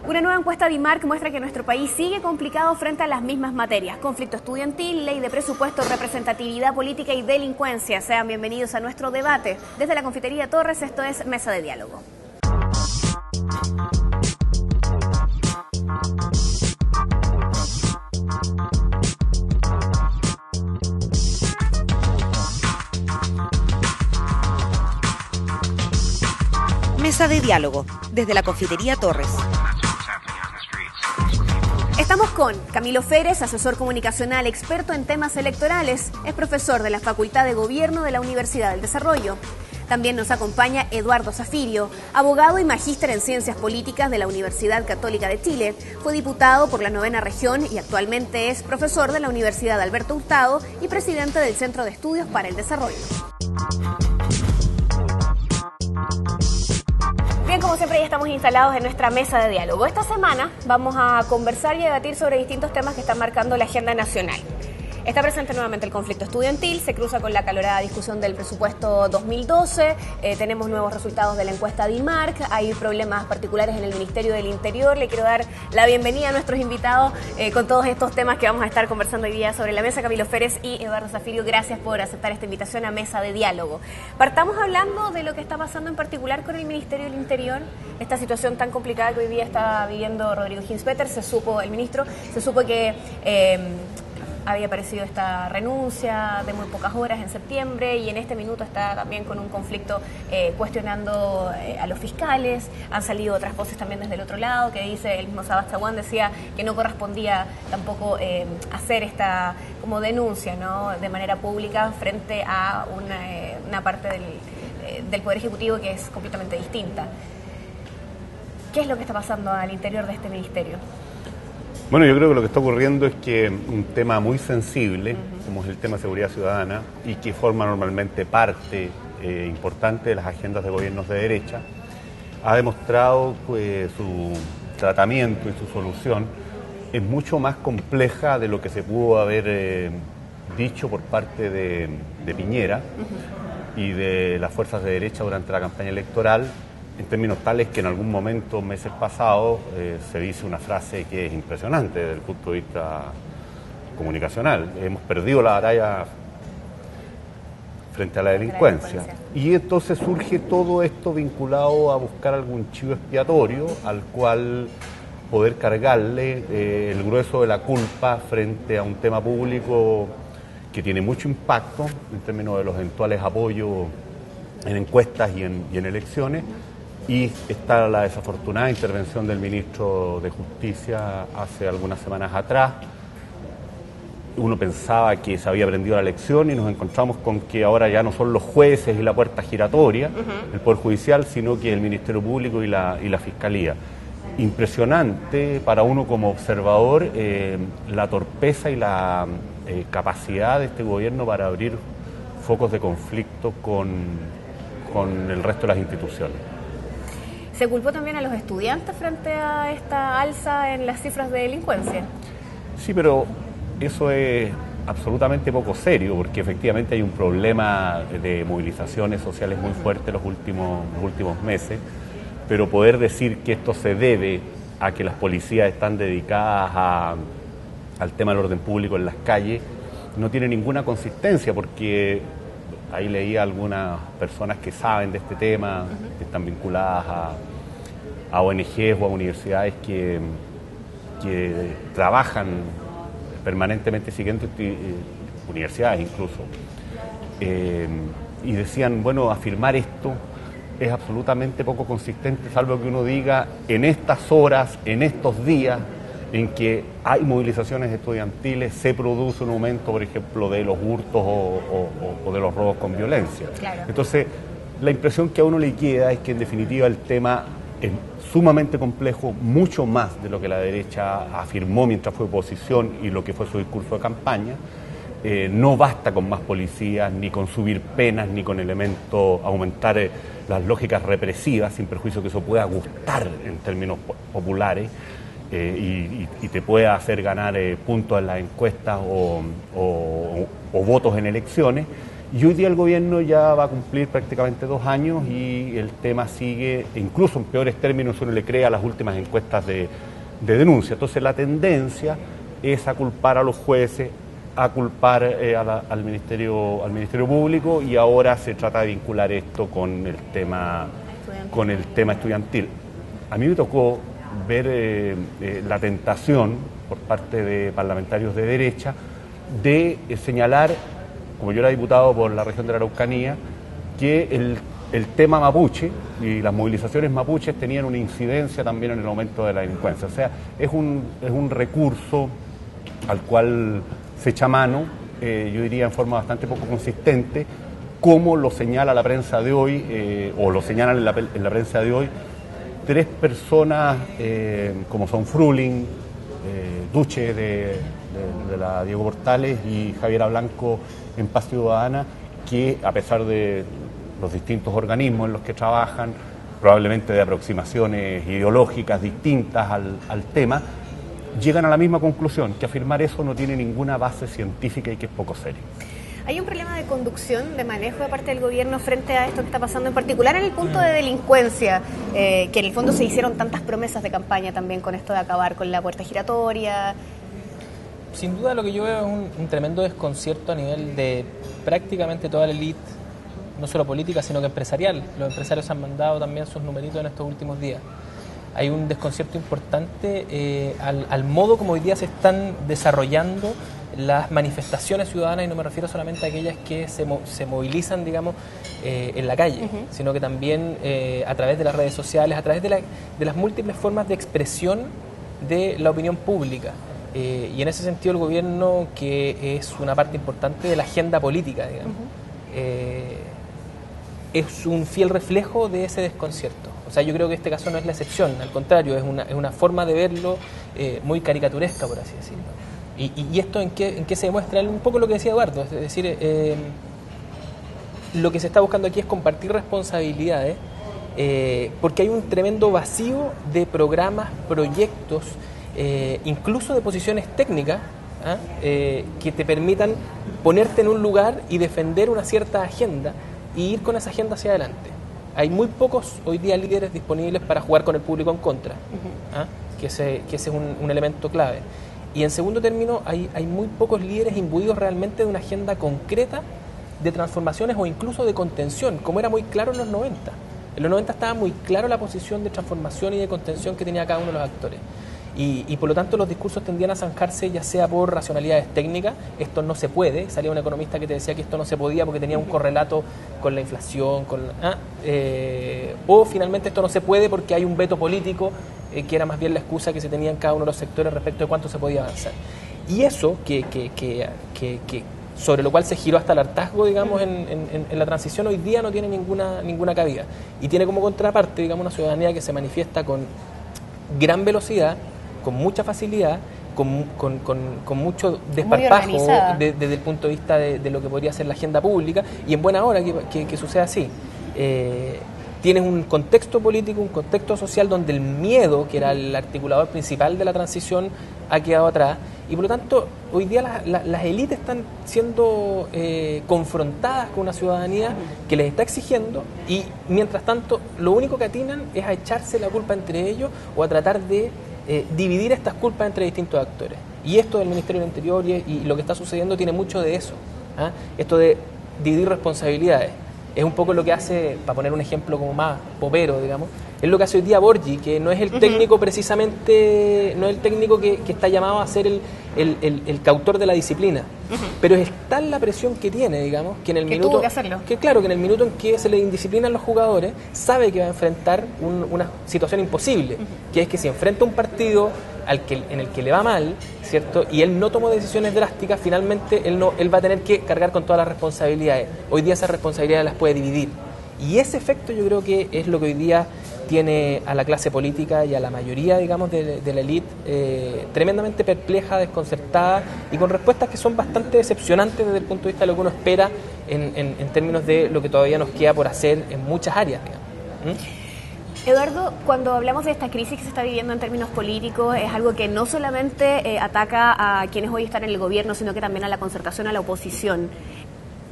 Una nueva encuesta de IMARC muestra que nuestro país sigue complicado frente a las mismas materias: conflicto estudiantil, ley de presupuesto, representatividad política y delincuencia. Sean bienvenidos a nuestro debate. Desde la Confitería Torres, esto es Mesa de Diálogo. Mesa de Diálogo, desde la Confitería Torres. Estamos con Camilo Férez, asesor comunicacional, experto en temas electorales. Es profesor de la Facultad de Gobierno de la Universidad del Desarrollo. También nos acompaña Eduardo Zafirio, abogado y magíster en Ciencias Políticas de la Universidad Católica de Chile. Fue diputado por la 9ª región y actualmente es profesor de la Universidad Alberto Hurtado y presidente del Centro de Estudios para el Desarrollo. Bien, como siempre, ya estamos instalados en nuestra mesa de diálogo. Esta semana vamos a conversar y debatir sobre distintos temas que están marcando la agenda nacional. Está presente nuevamente el conflicto estudiantil, se cruza con la acalorada discusión del presupuesto 2012, tenemos nuevos resultados de la encuesta de IMARC, hay problemas particulares en el Ministerio del Interior. Le quiero dar la bienvenida a nuestros invitados con todos estos temas que vamos a estar conversando hoy día sobre la mesa. Camilo Férez y Eduardo Zafirio, gracias por aceptar esta invitación a Mesa de Diálogo. Partamos hablando de lo que está pasando en particular con el Ministerio del Interior, esta situación tan complicada que hoy día está viviendo Rodrigo Hinspeter. El ministro, se supo que había aparecido esta renuncia de muy pocas horas en septiembre y en este minuto está también con un conflicto cuestionando a los fiscales. Han salido otras voces también desde el otro lado que dice, el mismo Sabas Chaguán decía que no correspondía tampoco hacer esta como denuncia, ¿no?, de manera pública frente a una parte del Poder Ejecutivo que es completamente distinta. ¿Qué es lo que está pasando al interior de este ministerio? Bueno, yo creo que lo que está ocurriendo es que un tema muy sensible, como es el tema de seguridad ciudadana, y que forma normalmente parte importante de las agendas de gobiernos de derecha, ha demostrado que su tratamiento y su solución es mucho más compleja de lo que se pudo haber dicho por parte de Piñera y de las fuerzas de derecha durante la campaña electoral, en términos tales que en algún momento, meses pasados, se dice una frase que es impresionante desde el punto de vista comunicacional: hemos perdido la batalla frente a la delincuencia. Y entonces surge todo esto vinculado a buscar algún chivo expiatorio al cual poder cargarle el grueso de la culpa frente a un tema público que tiene mucho impacto en términos de los eventuales apoyos en encuestas y en elecciones. Y está la desafortunada intervención del ministro de Justicia hace algunas semanas atrás. Uno pensaba que se había aprendido la lección y nos encontramos con que ahora ya no son los jueces y la puerta giratoria, el Poder Judicial, sino que el Ministerio Público y la Fiscalía. Impresionante para uno como observador la torpeza y la capacidad de este gobierno para abrir focos de conflicto con el resto de las instituciones. ¿Se culpó también a los estudiantes frente a esta alza en las cifras de delincuencia? Sí, pero eso es absolutamente poco serio, porque efectivamente hay un problema de movilizaciones sociales muy fuerte los últimos meses, pero poder decir que esto se debe a que las policías están dedicadas al tema del orden público en las calles no tiene ninguna consistencia, porque ahí leía algunas personas que saben de este tema, que están vinculadas a ONGs o a universidades que trabajan permanentemente siguiendo universidades incluso, y decían, bueno, afirmar esto es absolutamente poco consistente, salvo que uno diga en estas horas, en estos días en que hay movilizaciones estudiantiles, se produce un aumento, por ejemplo, de los hurtos o de los robos con violencia. Claro. Entonces, la impresión que a uno le queda es que en definitiva el tema es sumamente complejo, mucho más de lo que la derecha afirmó mientras fue oposición y lo que fue su discurso de campaña. No basta con más policías, ni con subir penas, ni con elementos, aumentar las lógicas represivas, sin perjuicio que eso pueda gustar en términos populares. Y te pueda hacer ganar puntos en las encuestas o votos en elecciones. Y hoy día el gobierno ya va a cumplir prácticamente 2 años y el tema sigue, incluso en peores términos, uno le cree a las últimas encuestas de denuncia. Entonces la tendencia es a culpar a los jueces, a culpar al Ministerio Público, y ahora se trata de vincular esto con el tema estudiantil. A mí me tocó ver la tentación por parte de parlamentarios de derecha de señalar, como yo era diputado por la región de la Araucanía, que el tema mapuche y las movilizaciones mapuches tenían una incidencia también en el aumento de la delincuencia. O sea, es un recurso al cual se echa mano, yo diría en forma bastante poco consistente, como lo señala la prensa de hoy, o lo señalan en la prensa de hoy, 3 personas como son Fruling, Duche de la Diego Portales y Javiera Blanco en Paz Ciudadana, que a pesar de los distintos organismos en los que trabajan, probablemente de aproximaciones ideológicas distintas al tema, llegan a la misma conclusión, que afirmar eso no tiene ninguna base científica y que es poco serio. ¿Hay un problema de conducción, de manejo de parte del gobierno frente a esto que está pasando, en particular en el punto de delincuencia, que en el fondo se hicieron tantas promesas de campaña también con esto de acabar con la puerta giratoria? Sin duda lo que yo veo es un tremendo desconcierto a nivel de prácticamente toda la élite, no solo política, sino que empresarial. Los empresarios han mandado también sus numeritos en estos últimos días. Hay un desconcierto importante al modo como hoy día se están desarrollando las manifestaciones ciudadanas, y no me refiero solamente a aquellas que se movilizan, digamos, en la calle, sino que también a través de las redes sociales, a través de las múltiples formas de expresión de la opinión pública. Y en ese sentido el gobierno, que es una parte importante de la agenda política, digamos, es un fiel reflejo de ese desconcierto. O sea, yo creo que este caso no es la excepción, al contrario, es una forma de verlo muy caricaturesca, por así decirlo. ¿Y esto en qué se demuestra? Un poco lo que decía Eduardo, es decir, lo que se está buscando aquí es compartir responsabilidades, porque hay un tremendo vacío de programas, proyectos, incluso de posiciones técnicas, que te permitan ponerte en un lugar y defender una cierta agenda y ir con esa agenda hacia adelante. Hay muy pocos hoy día líderes disponibles para jugar con el público en contra, que ese es un elemento clave. Y en segundo término, hay muy pocos líderes imbuidos realmente de una agenda concreta de transformaciones o incluso de contención, como era muy claro en los 90. En los 90 estaba muy claro la posición de transformación y de contención que tenía cada uno de los actores. Y por lo tanto los discursos tendían a zanjarse ya sea por racionalidades técnicas, esto no se puede, salía un economista que te decía que esto no se podía porque tenía un correlato con la inflación, o finalmente esto no se puede porque hay un veto político, que era más bien la excusa que se tenía en cada uno de los sectores respecto de cuánto se podía avanzar. Y eso, que sobre lo cual se giró hasta el hartazgo, digamos, en la transición, hoy día no tiene ninguna cabida. Y tiene como contraparte, digamos, una ciudadanía que se manifiesta con gran velocidad, con mucha facilidad, con mucho desparpajo desde el punto de vista de lo que podría ser la agenda pública, y en buena hora que suceda así. Tienes un contexto político, un contexto social donde el miedo, que era el articulador principal de la transición, ha quedado atrás, y por lo tanto hoy día las élites están siendo confrontadas con una ciudadanía que les está exigiendo, y mientras tanto lo único que atinan es a echarse la culpa entre ellos o a tratar de dividir estas culpas entre distintos actores. Y esto del Ministerio del Interior y lo que está sucediendo tiene mucho de eso, esto de dividir responsabilidades. Es un poco lo que hace, para poner un ejemplo como más popero, digamos, es lo que hace hoy día Borgi, que no es el técnico precisamente, no es el técnico que está llamado a ser el cautor de la disciplina, pero es tal la presión que tiene, digamos, que en el minuto, tuvo que hacerlo. Que claro, que en el minuto en que se le indisciplinan los jugadores, sabe que va a enfrentar una situación imposible, que es que si enfrenta un partido en el que le va mal, ¿cierto? Y él no tomó decisiones drásticas, finalmente él va a tener que cargar con todas las responsabilidades. Hoy día esas responsabilidades las puede dividir. Y ese efecto yo creo que es lo que hoy día tiene a la clase política y a la mayoría, digamos, de la élite tremendamente perpleja, desconcertada y con respuestas que son bastante decepcionantes desde el punto de vista de lo que uno espera en términos de lo que todavía nos queda por hacer en muchas áreas, digamos. Eduardo, cuando hablamos de esta crisis que se está viviendo en términos políticos, es algo que no solamente ataca a quienes hoy están en el gobierno, sino que también a la concertación, a la oposición.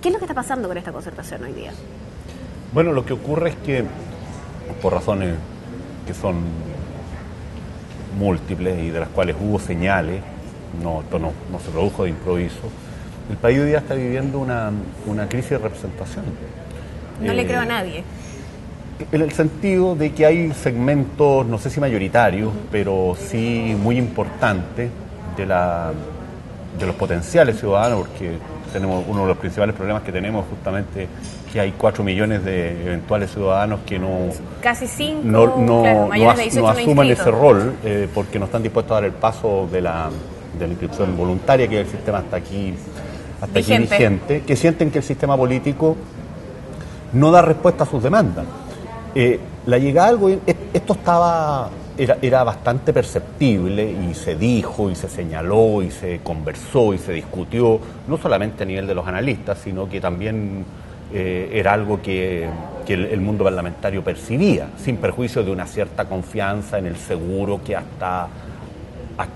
¿Qué es lo que está pasando con esta concertación hoy día? Bueno, lo que ocurre es que, por razones que son múltiples y de las cuales hubo señales, esto no se produjo de improviso, el país hoy día está viviendo una crisis de representación. No le creo a nadie. En el sentido de que hay segmentos, no sé si mayoritarios, pero sí muy importantes de los potenciales ciudadanos, porque tenemos uno de los principales problemas que tenemos justamente que hay 4 millones de eventuales ciudadanos que casi 5, no mayores de 18 no asuman inscritos. ese rol porque no están dispuestos a dar el paso de la inscripción voluntaria, que es el sistema hasta aquí vigente, que sienten que el sistema político no da respuesta a sus demandas. La llegada del gobierno, esto era bastante perceptible y se dijo y se señaló y se conversó y se discutió, no solamente a nivel de los analistas, sino que también era algo que el mundo parlamentario percibía, sin perjuicio de una cierta confianza en el seguro que hasta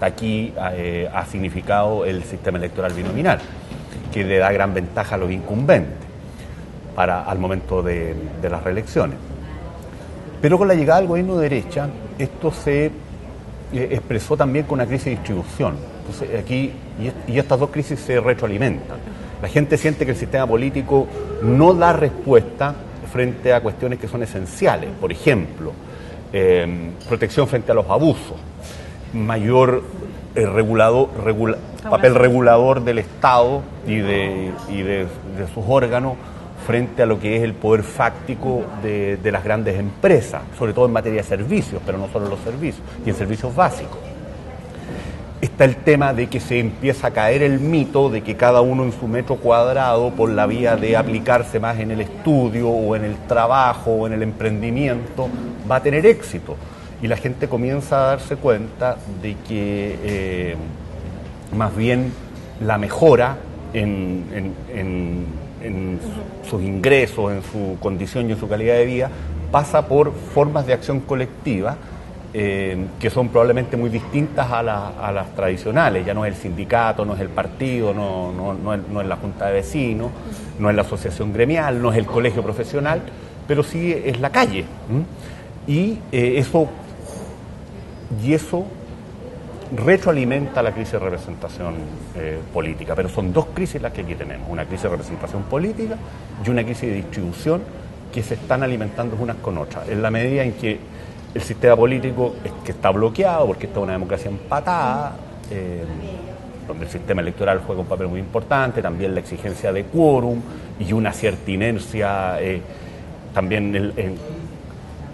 aquí ha significado el sistema electoral binominal, que le da gran ventaja a los incumbentes al momento de las reelecciones. Pero con la llegada del gobierno de derecha, esto se expresó también con una crisis de distribución. Entonces, aquí, y estas dos crisis se retroalimentan. La gente siente que el sistema político no da respuesta frente a cuestiones que son esenciales. Por ejemplo, protección frente a los abusos, mayor papel regulador del Estado y de sus órganos frente a lo que es el poder fáctico de las grandes empresas, sobre todo en materia de servicios, pero no solo en los servicios, y en servicios básicos. Está el tema de que se empieza a caer el mito de que cada uno en su metro cuadrado, por la vía de aplicarse más en el estudio o en el trabajo o en el emprendimiento, va a tener éxito. Y la gente comienza a darse cuenta de que más bien la mejora en sus ingresos, en su condición y en su calidad de vida, pasa por formas de acción colectiva que son probablemente muy distintas a las tradicionales. Ya no es el sindicato, no es el partido, no es la junta de vecinos, no es la asociación gremial, no es el colegio profesional, pero sí es la calle. Y eso retroalimenta la crisis de representación política, pero son dos crisis las que aquí tenemos, una crisis de representación política y una crisis de distribución que se están alimentando unas con otras, en la medida en que el sistema político que está bloqueado, porque esta es una democracia empatada, donde el sistema electoral juega un papel muy importante, también la exigencia de quórum y una cierta inercia también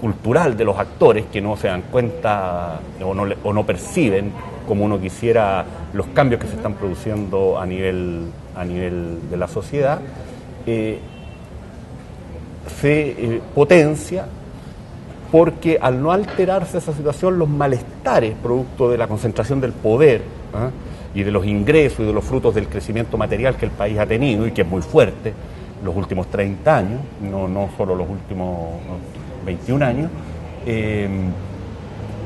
cultural de los actores que no se dan cuenta o no perciben como uno quisiera los cambios que se están produciendo a nivel de la sociedad, se potencia porque al no alterarse esa situación, los malestares producto de la concentración del poder y de los ingresos y de los frutos del crecimiento material que el país ha tenido y que es muy fuerte los últimos 30 años, no solo los últimos 21 años,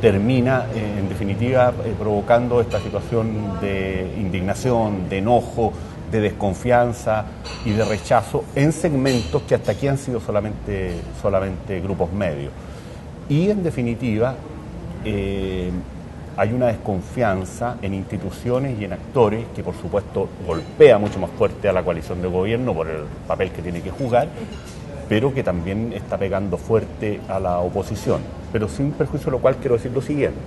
termina en definitiva provocando esta situación de indignación, de enojo, de desconfianza y de rechazo en segmentos que hasta aquí han sido solamente grupos medios. Y en definitiva hay una desconfianza en instituciones y en actores que por supuesto golpea mucho más fuerte a la coalición de gobierno por el papel que tiene que jugar, pero que también está pegando fuerte a la oposición. Pero sin perjuicio de lo cual quiero decir lo siguiente: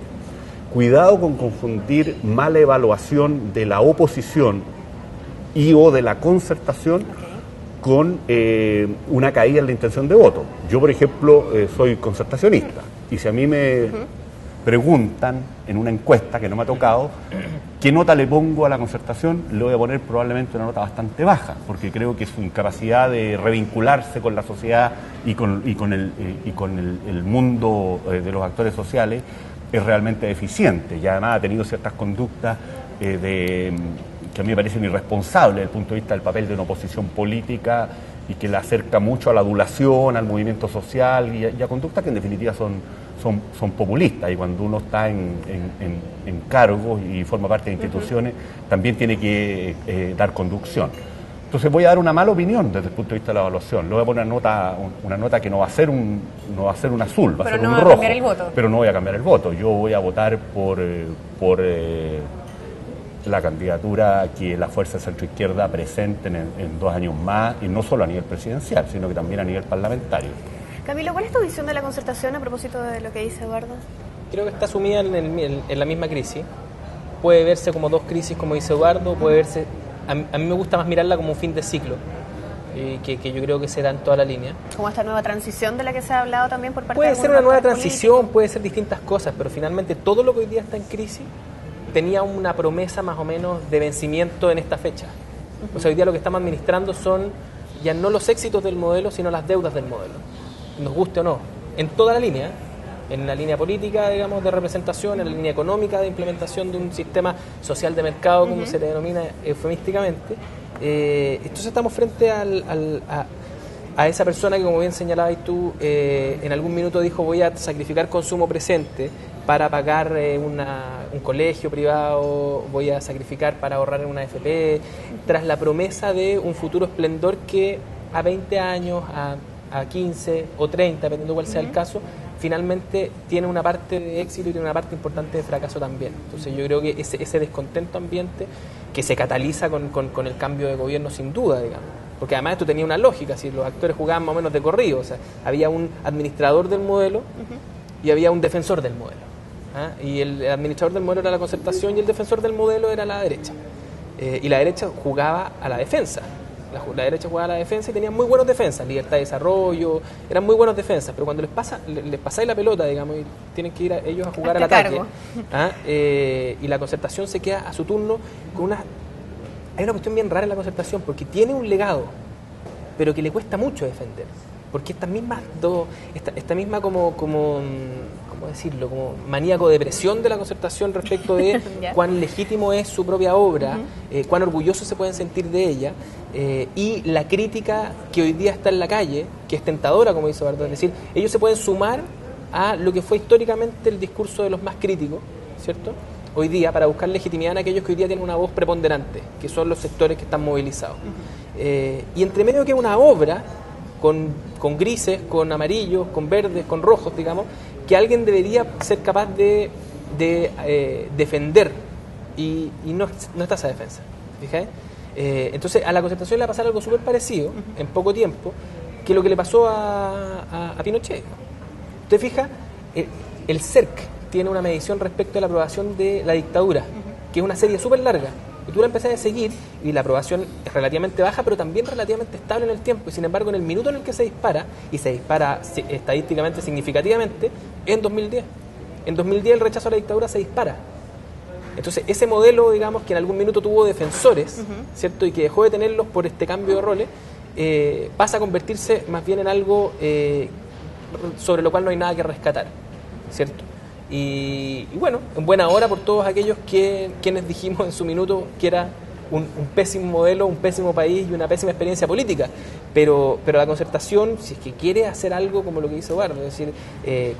cuidado con confundir mala evaluación de la oposición y o de la concertación con una caída en la intención de voto. Yo, por ejemplo, soy concertacionista, y si a mí me preguntan en una encuesta que no me ha tocado qué nota le pongo a la concertación, le voy a poner probablemente una nota bastante baja, porque creo que su incapacidad de revincularse con la sociedad y con el mundo de los actores sociales es realmente deficiente, y además ha tenido ciertas conductas que a mí me parecen irresponsables desde el punto de vista del papel de una oposición política y que la acerca mucho a la adulación, al movimiento social y a conductas que en definitiva son populistas, y cuando uno está en cargos y forma parte de instituciones también tiene que dar conducción. Entonces voy a dar una mala opinión desde el punto de vista de la evaluación. Le voy a poner una nota que no va a ser un azul, va a ser un rojo. Pero no va a cambiar el voto. Pero no voy a cambiar el voto. Yo voy a votar por la candidatura que la fuerza centroizquierda presente en 2 años más, y no solo a nivel presidencial, sino que también a nivel parlamentario. Camilo, ¿cuál es tu visión de la concertación a propósito de lo que dice Eduardo? Creo que está sumida en la misma crisis. Puede verse como 2 crisis, como dice Eduardo, puede verse... A mí me gusta más mirarla como un fin de ciclo, que yo creo que se da en toda la línea. Como esta nueva transición de la que se ha hablado también por parte de... Puede ser una nueva transición, puede ser distintas cosas, pero finalmente todo lo que hoy día está en crisis tenía una promesa más o menos de vencimiento en esta fecha. O sea, hoy día lo que estamos administrando son ya no los éxitos del modelo, sino las deudas del modelo, nos guste o no, en toda la línea, en la línea política, digamos, de representación, en la línea económica de implementación de un sistema social de mercado, como se le denomina eufemísticamente. Entonces estamos frente a esa persona que, como bien señalabas tú, en algún minuto dijo: voy a sacrificar consumo presente para pagar un colegio privado, voy a sacrificar para ahorrar en una AFP, tras la promesa de un futuro esplendor que a 20 años, a 15 o 30, dependiendo cuál sea el caso, finalmente tiene una parte de éxito y tiene una parte importante de fracaso también. Entonces yo creo que ese descontento ambiente que se cataliza con el cambio de gobierno, sin duda, digamos. Porque además esto tenía una lógica, si los actores jugaban más o menos de corrido, o sea, había un administrador del modelo y había un defensor del modelo. Y el administrador del modelo era la concertación y el defensor del modelo era la derecha. Y la derecha jugaba a la defensa. La derecha jugaba a la defensa y tenían muy buenos defensas, libertad de desarrollo, eran muy buenos defensas, pero cuando les pasáis la pelota, digamos, y tienen que ir ellos a jugar al ataque, y la concertación se queda a su turno con una... Hay una cuestión bien rara en la concertación, porque tiene un legado, pero que le cuesta mucho defender, porque estas mismas esta misma ¿cómo decirlo? Como maníaco-depresión de la concertación respecto de cuán legítimo es su propia obra, cuán orgullosos se pueden sentir de ella, y la crítica que hoy día está en la calle, que es tentadora, como dice Bardo, es decir, ellos se pueden sumar a lo que fue históricamente el discurso de los más críticos, ¿cierto?, hoy día, para buscar legitimidad en aquellos que hoy día tienen una voz preponderante, que son los sectores que están movilizados. Y entre medio que una obra con grises, con amarillos, con verdes, con rojos, digamos, que alguien debería ser capaz de defender, y no está esa defensa. ¿Fijáis? Entonces a la concertación le va a pasar algo súper parecido en poco tiempo que lo que le pasó a Pinochet. Usted fija, el CERC tiene una medición respecto a la aprobación de la dictadura, que es una serie súper larga, y tú la empezás a seguir y la aprobación es relativamente baja, pero también relativamente estable en el tiempo, y sin embargo en el minuto en el que se dispara, y se dispara estadísticamente significativamente, en 2010. En 2010 el rechazo a la dictadura se dispara. Entonces ese modelo, digamos, que en algún minuto tuvo defensores, ¿cierto?, y que dejó de tenerlos por este cambio de roles, pasa a convertirse más bien en algo sobre lo cual no hay nada que rescatar, ¿cierto? Y bueno, en buena hora por todos aquellos quienes dijimos en su minuto que era un pésimo modelo, un pésimo país y una pésima experiencia política, pero la concertación, si es que quiere hacer algo como lo que hizo Eduardo, es decir,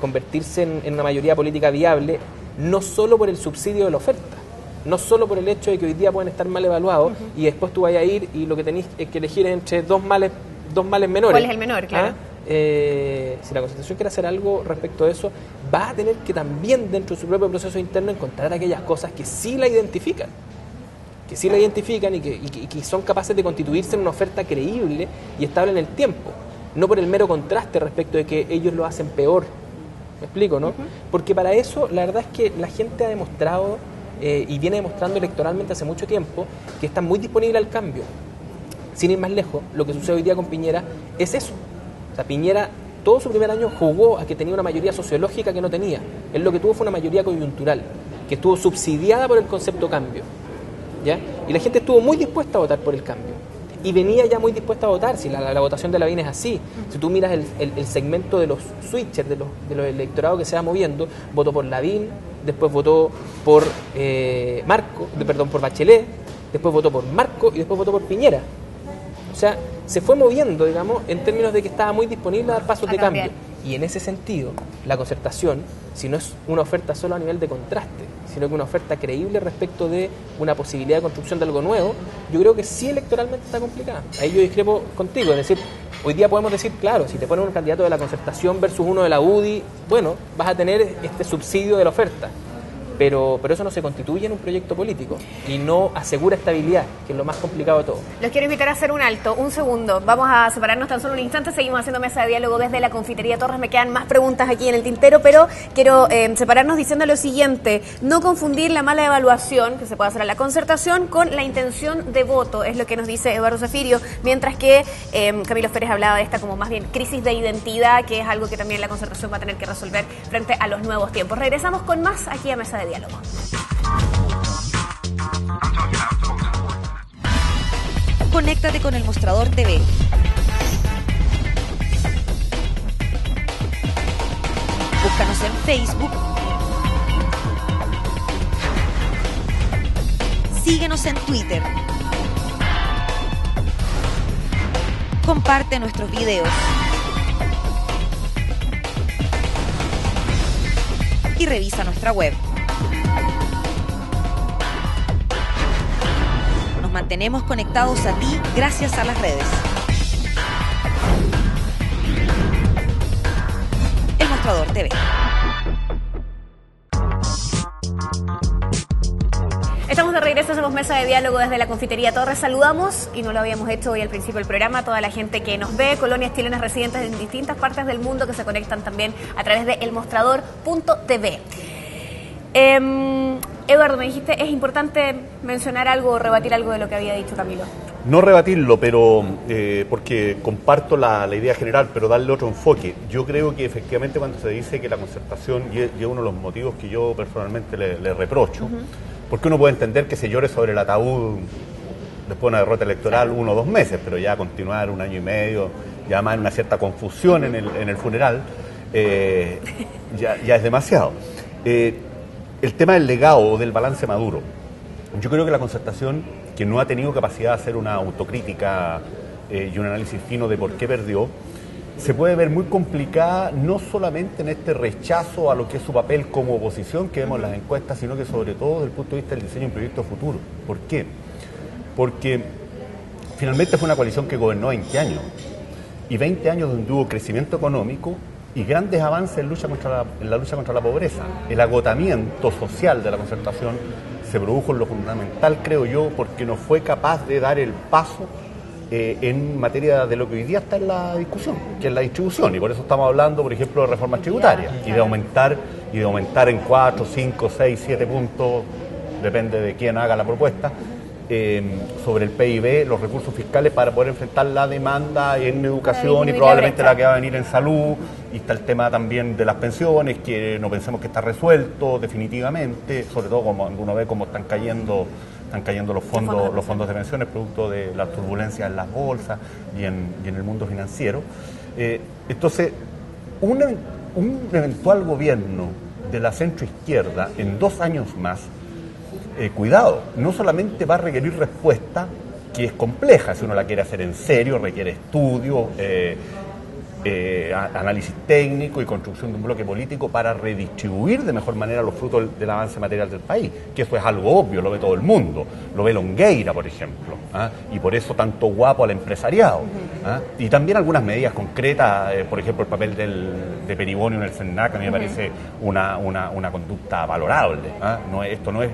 convertirse en una mayoría política viable, no solo por el subsidio de la oferta, no solo por el hecho de que hoy día pueden estar mal evaluados y después tú vayas a ir y lo que tenéis que elegir es entre dos males menores. ¿Cuál es el menor? Claro. Si la concertación quiere hacer algo respecto a eso, va a tener que también dentro de su propio proceso interno encontrar aquellas cosas que sí la identifican, y que son capaces de constituirse en una oferta creíble y estable en el tiempo, no por el mero contraste respecto de que ellos lo hacen peor. ¿Me explico, no? Porque para eso la verdad es que la gente ha demostrado y viene demostrando electoralmente hace mucho tiempo que está muy disponible al cambio. Sin ir más lejos, lo que sucede hoy día con Piñera es eso. O sea, Piñera todo su primer año jugó a que tenía una mayoría sociológica que no tenía. Él lo que tuvo fue una mayoría coyuntural, que estuvo subsidiada por el concepto cambio, ¿ya? Y la gente estuvo muy dispuesta a votar por el cambio. Y venía ya muy dispuesta a votar, si la votación de Lavín es así. Si tú miras el segmento de los switchers, de los electorados que se va moviendo, votó por Lavín, después votó por por Bachelet, después votó por Marco y después votó por Piñera. O sea, se fue moviendo, digamos, en términos de que estaba muy disponible a dar pasos de cambio. Y en ese sentido, la concertación, si no es una oferta solo a nivel de contraste, sino que una oferta creíble respecto de una posibilidad de construcción de algo nuevo, yo creo que sí electoralmente está complicada. Ahí yo discrepo contigo, es decir, hoy día podemos decir, claro, si te ponen un candidato de la concertación versus uno de la UDI, bueno, vas a tener este subsidio de la oferta. Pero eso no se constituye en un proyecto político y no asegura estabilidad, que es lo más complicado de todo. Los quiero invitar a hacer un alto, un segundo. Vamos a separarnos tan solo un instante. Seguimos haciendo mesa de diálogo desde la Confitería Torres. Me quedan más preguntas aquí en el tintero, pero quiero separarnos diciendo lo siguiente. No confundir la mala evaluación que se puede hacer a la concertación con la intención de voto, es lo que nos dice Eduardo Zafirio, mientras que Camilo Pérez hablaba de esta como más bien crisis de identidad, que es algo que también la concertación va a tener que resolver frente a los nuevos tiempos. Regresamos con más aquí a Mesa de Diálogo. Conéctate con El Mostrador TV. Búscanos en Facebook. Síguenos en Twitter. Comparte nuestros videos. Y revisa nuestra web. Nos mantenemos conectados a ti gracias a las redes. El Mostrador TV. Estamos de regreso, hacemos mesa de diálogo desde la Confitería Torres. Saludamos, y no lo habíamos hecho hoy al principio del programa, a toda la gente que nos ve, colonias chilenas residentes en distintas partes del mundo que se conectan también a través de elmostrador.tv. Eduardo, me dijiste, es importante mencionar algo o rebatir algo de lo que había dicho Camilo. No rebatirlo, pero porque comparto la idea general, pero darle otro enfoque. Yo creo que efectivamente cuando se dice que la concertación, y es uno de los motivos que yo personalmente le reprocho, porque uno puede entender que se llore sobre el ataúd después de una derrota electoral 1 o 2 meses, pero ya continuar 1 año y medio, ya más una cierta confusión en el funeral, ya es demasiado. El tema del legado o del balance Maduro. Yo creo que la concertación, que no ha tenido capacidad de hacer una autocrítica y un análisis fino de por qué perdió, se puede ver muy complicada no solamente en este rechazo a lo que es su papel como oposición que vemos en las encuestas, sino que sobre todo desde el punto de vista del diseño de un proyecto futuro. ¿Por qué? Porque finalmente fue una coalición que gobernó 20 años, y 20 años donde hubo crecimiento económico y grandes avances en la lucha contra la pobreza. El agotamiento social de la concertación se produjo en lo fundamental, creo yo, porque no fue capaz de dar el paso en materia de lo que hoy día está en la discusión, que es la distribución, y por eso estamos hablando, por ejemplo, de reformas tributarias y de aumentar en 4, 5, 6, 7 puntos, depende de quién haga la propuesta, sobre el PIB, los recursos fiscales para poder enfrentar la demanda en educación y probablemente la que va a venir en salud. Y está el tema también de las pensiones, que no pensemos que está resuelto definitivamente, sobre todo como uno ve cómo están cayendo los fondos de pensiones producto de las turbulencias en las bolsas y en el mundo financiero. Entonces, un eventual gobierno de la centroizquierda en 2 años más, cuidado, no solamente va a requerir respuesta, que es compleja, si uno la quiere hacer en serio, requiere estudio, análisis técnico y construcción de un bloque político para redistribuir de mejor manera los frutos del avance material del país, que eso es algo obvio, lo ve todo el mundo, lo ve Longueira, por ejemplo, y por eso tanto guapo al empresariado, y también algunas medidas concretas, por ejemplo el papel de Peribonio en el CENAC, a mí me parece una conducta valorable, esto no es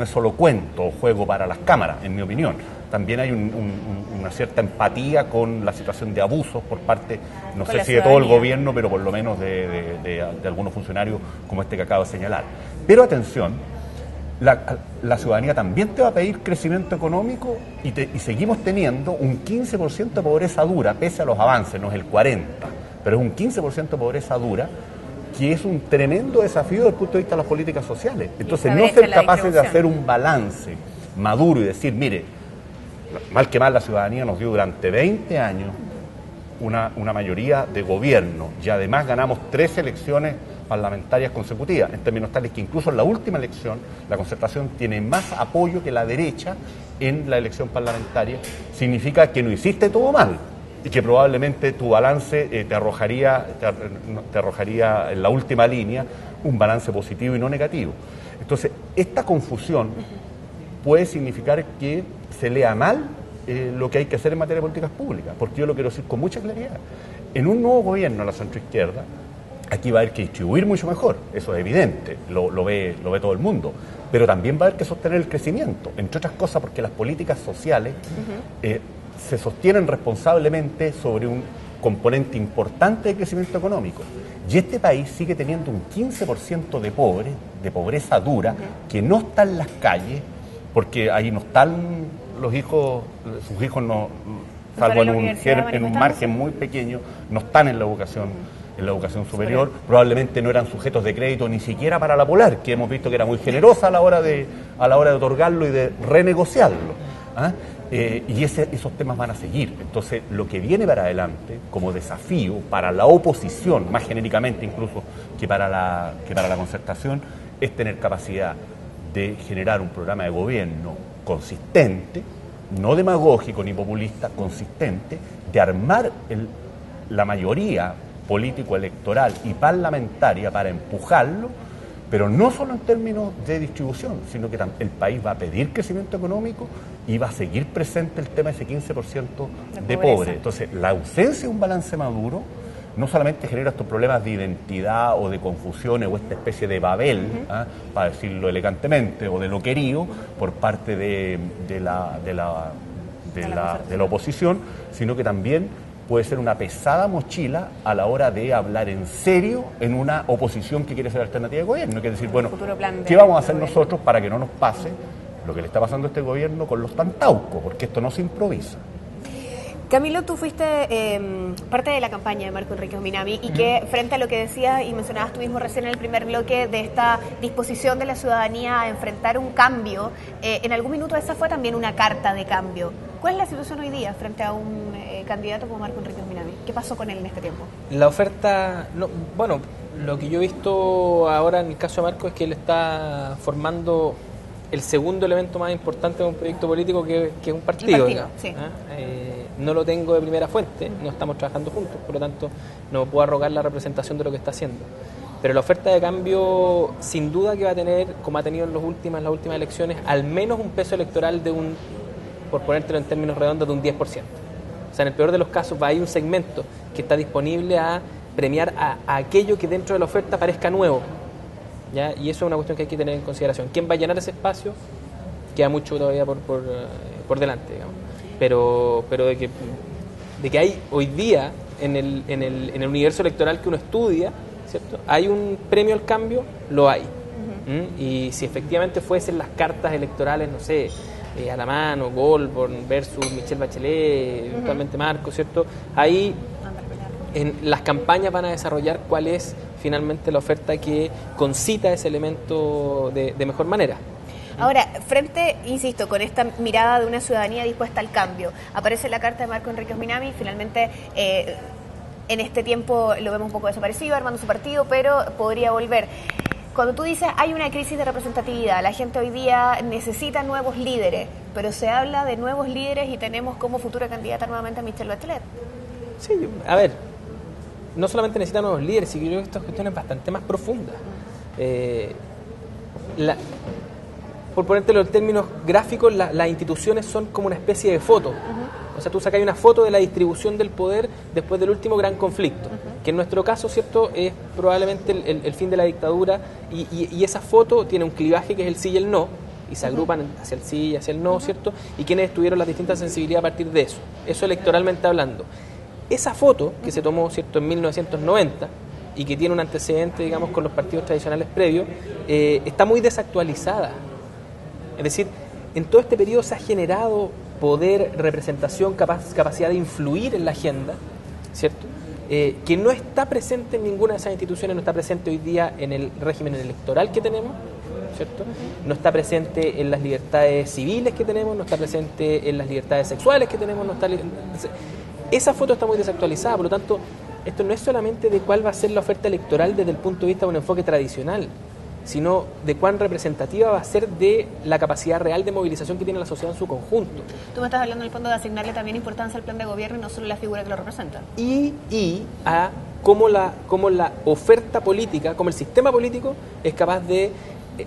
solo cuento o juego para las cámaras, en mi opinión. También hay una cierta empatía con la situación de abusos por parte, no sé si de todo el gobierno, pero por lo menos de algunos funcionarios como este que acabo de señalar. Pero atención, la ciudadanía también te va a pedir crecimiento económico y seguimos teniendo un 15% de pobreza dura, pese a los avances, no es el 40%, pero es un 15% de pobreza dura, que es un tremendo desafío desde el punto de vista de las políticas sociales. Entonces, no ser capaces de hacer un balance maduro y decir, mire, mal que mal la ciudadanía nos dio durante 20 años una mayoría de gobierno y además ganamos 3 elecciones parlamentarias consecutivas, en términos tales que incluso en la última elección la concertación tiene más apoyo que la derecha en la elección parlamentaria. Significa que no hiciste todo mal, y que probablemente tu balance te arrojaría en la última línea un balance positivo y no negativo. Entonces, esta confusión puede significar que se lea mal lo que hay que hacer en materia de políticas públicas, porque yo lo quiero decir con mucha claridad. En un nuevo gobierno, la centroizquierda, aquí va a haber que distribuir mucho mejor, eso es evidente, lo ve todo el mundo, pero también va a haber que sostener el crecimiento, entre otras cosas porque las políticas sociales se sostienen responsablemente sobre un componente importante de crecimiento económico. Y este país sigue teniendo un 15% de pobres, de pobreza dura, que no está en las calles, porque ahí no están los hijos, sus hijos no, salvo en un margen muy pequeño, no están en la educación superior, probablemente no eran sujetos de crédito ni siquiera para la Polar, que hemos visto que era muy generosa a la hora de otorgarlo y de renegociarlo. Y esos temas van a seguir. Entonces, lo que viene para adelante como desafío para la oposición, más genéricamente incluso que para la concertación, es tener capacidad de generar un programa de gobierno consistente, no demagógico ni populista, consistente, de armar la mayoría político-electoral y parlamentaria para empujarlo, pero no solo en términos de distribución, sino que el país va a pedir crecimiento económico y va a seguir presente el tema de ese 15% de pobres. Entonces, la ausencia de un balance maduro no solamente genera estos problemas de identidad o de confusiones o esta especie de Babel, para decirlo elegantemente, o de loquerío por parte de la oposición, sino que también puede ser una pesada mochila a la hora de hablar en serio en una oposición que quiere ser alternativa de gobierno. Que decir, bueno, ¿qué vamos a hacer nosotros para que no nos pase lo que le está pasando a este gobierno con los tantaucos? Porque esto no se improvisa. Camilo, tú fuiste parte de la campaña de Marco Enrique Minami y que frente a lo que decías y mencionabas tú mismo recién en el primer bloque de esta disposición de la ciudadanía a enfrentar un cambio, en algún minuto esa fue también una carta de cambio. ¿Cuál es la situación hoy día frente a un candidato como Marco Enrique Minami? ¿Qué pasó con él en este tiempo? La oferta, lo que yo he visto ahora en el caso de Marco es que él está formando el segundo elemento más importante de un proyecto político que es un partido. Sí. No lo tengo de primera fuente, no estamos trabajando juntos, por lo tanto no puedo arrogar la representación de lo que está haciendo. Pero la oferta de cambio sin duda que va a tener, como ha tenido en las últimas elecciones, al menos un peso electoral de por ponértelo en términos redondos, de un 10%. O sea, en el peor de los casos hay un segmento que está disponible a premiar a aquello que dentro de la oferta parezca nuevo, ¿ya? Y eso es una cuestión que hay que tener en consideración. ¿Quién va a llenar ese espacio? Queda mucho todavía por delante, digamos. Pero de que hay hoy día en el universo electoral que uno estudia, ¿cierto? Hay un premio al cambio, lo hay. Y si efectivamente fuesen las cartas electorales, no sé, a la mano, Goldborn versus Michelle Bachelet, eventualmente Marco, ¿cierto? Ahí en las campañas van a desarrollar cuál es finalmente la oferta que concita ese elemento de mejor manera. Ahora, frente, insisto, con esta mirada de una ciudadanía dispuesta al cambio, aparece la carta de Marco Enrique Minami, finalmente en este tiempo lo vemos un poco desaparecido, armando su partido, pero podría volver. Cuando tú dices hay una crisis de representatividad, la gente hoy día necesita nuevos líderes, pero se habla de nuevos líderes y tenemos como futura candidata nuevamente a Michelle Bachelet. Sí, a ver, no solamente necesitan nuevos líderes, sino que yo creo que esta cuestión es bastante más profunda. Por ponértelo en términos gráficos, las instituciones son como una especie de foto. O sea, tú sacas una foto de la distribución del poder después del último gran conflicto, que en nuestro caso, ¿cierto?, es probablemente el fin de la dictadura, y esa foto tiene un clivaje que es el sí y el no, y se agrupan hacia el sí y hacia el no, ¿cierto?, y quienes tuvieron las distintas sensibilidades a partir de eso electoralmente hablando. Esa foto que se tomó, ¿cierto?, en 1990, y que tiene un antecedente, digamos, con los partidos tradicionales previos, está muy desactualizada. Es decir, en todo este periodo se ha generado poder, representación, capacidad de influir en la agenda, ¿cierto? Que no está presente en ninguna de esas instituciones, no está presente hoy día en el régimen electoral que tenemos, ¿cierto? No está presente en las libertades civiles que tenemos, no está presente en las libertades sexuales que tenemos, esa foto está muy desactualizada, por lo tanto, esto no es solamente de cuál va a ser la oferta electoral desde el punto de vista de un enfoque tradicional, sino de cuán representativa va a ser de la capacidad real de movilización que tiene la sociedad en su conjunto. Tú me estás hablando en el fondo de asignarle también importancia al plan de gobierno y no solo la figura que lo representa. Y a cómo la oferta política, cómo el sistema político es capaz de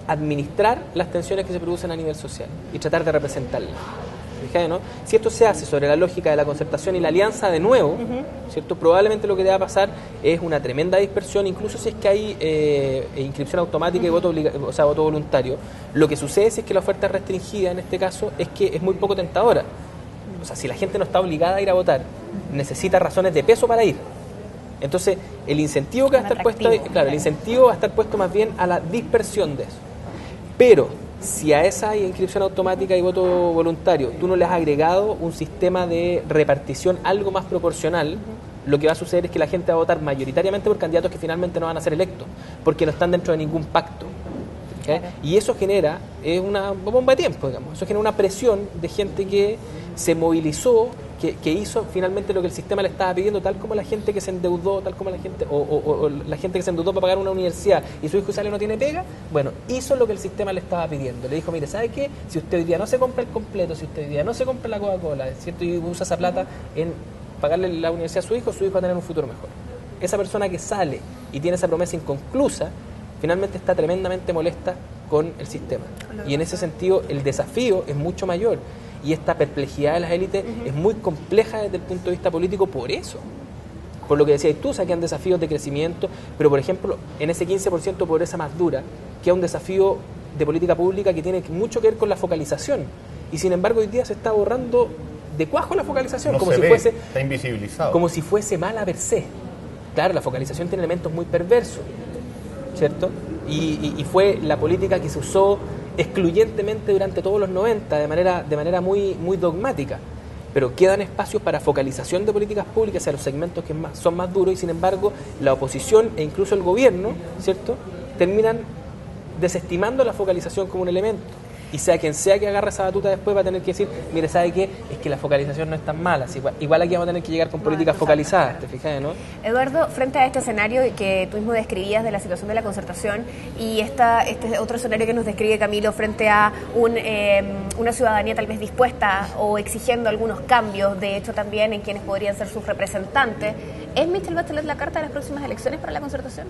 administrar las tensiones que se producen a nivel social y tratar de representarlas. Fíjate, ¿no? Si esto se hace sobre la lógica de la concertación y la alianza de nuevo, ¿cierto? Probablemente lo que deba pasar es una tremenda dispersión, incluso si es que hay inscripción automática y voto voluntario. Lo que sucede si es que la oferta es restringida en este caso es que es muy poco tentadora. O sea, si la gente no está obligada a ir a votar, necesita razones de peso para ir. Entonces, el incentivo que va a estar puesto, claro, el incentivo va a estar puesto más bien a la dispersión de eso. Pero si a esa inscripción automática y voto voluntario tú no le has agregado un sistema de repartición algo más proporcional, lo que va a suceder es que la gente va a votar mayoritariamente por candidatos que finalmente no van a ser electos, porque no están dentro de ningún pacto. ¿Okay? Claro. Y eso genera una bomba de tiempo, digamos. Eso genera una presión de gente que se movilizó, que hizo finalmente lo que el sistema le estaba pidiendo, tal como la gente que se endeudó, tal como la gente o la gente que se endeudó para pagar una universidad y su hijo sale y no tiene pega, bueno, hizo lo que el sistema le estaba pidiendo. Le dijo, mire, ¿sabe qué? Si usted hoy día no se compra el completo, si usted hoy día no se compra la Coca-Cola, ¿cierto? Y usa esa plata en pagarle la universidad a su hijo va a tener un futuro mejor. Esa persona que sale y tiene esa promesa inconclusa, finalmente está tremendamente molesta con el sistema. Y en ese sentido el desafío es mucho mayor. Y esta perplejidad de las élites es muy compleja desde el punto de vista político por eso. Por lo que decías tú, saquean desafíos de crecimiento, pero por ejemplo, en ese 15% de pobreza más dura, queda un desafío de política pública que tiene mucho que ver con la focalización. Y sin embargo hoy día se está borrando de cuajo la focalización, no como se si ve, fuese está invisibilizado. Como si fuese mala per se. Claro, la focalización tiene elementos muy perversos, ¿cierto? Y fue la política que se usó excluyentemente durante todos los 90 de manera muy, muy dogmática, pero quedan espacios para focalización de políticas públicas hacia los segmentos que son más duros y sin embargo la oposición e incluso el gobierno, ¿cierto?, terminan desestimando la focalización como un elemento. Y sea quien sea que agarre esa batuta después va a tener que decir, mire, ¿sabe qué? Es que la focalización no es tan mala. Igual aquí vamos a tener que llegar con políticas focalizadas, ¿te fijas, no? Eduardo, frente a este escenario que tú mismo describías de la situación de la concertación y este otro escenario que nos describe Camilo frente a una ciudadanía tal vez dispuesta o exigiendo algunos cambios, de hecho también en quienes podrían ser sus representantes, ¿es Michelle Bachelet la carta de las próximas elecciones para la concertación?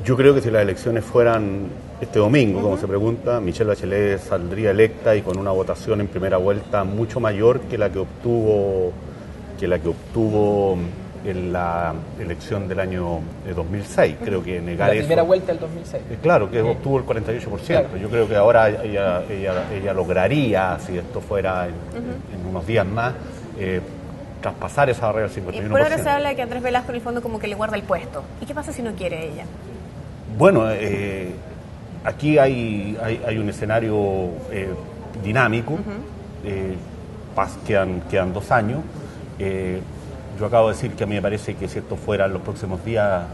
Yo creo que si las elecciones fueran este domingo, como se pregunta, Michelle Bachelet saldría electa y con una votación en primera vuelta mucho mayor que la que obtuvo en la elección del año 2006. Creo que negar eso... La primera vuelta del 2006. Claro, que obtuvo el 48%. Claro. Yo creo que ahora ella lograría, si esto fuera en unos días más, traspasar esa barrera del 51%. Y por ahora se habla de que Andrés Velasco en el fondo como que le guarda el puesto. ¿Y qué pasa si no quiere ella? Bueno, aquí hay un escenario dinámico, quedan 2 años. Yo acabo de decir que a mí me parece que si esto fuera en los próximos días,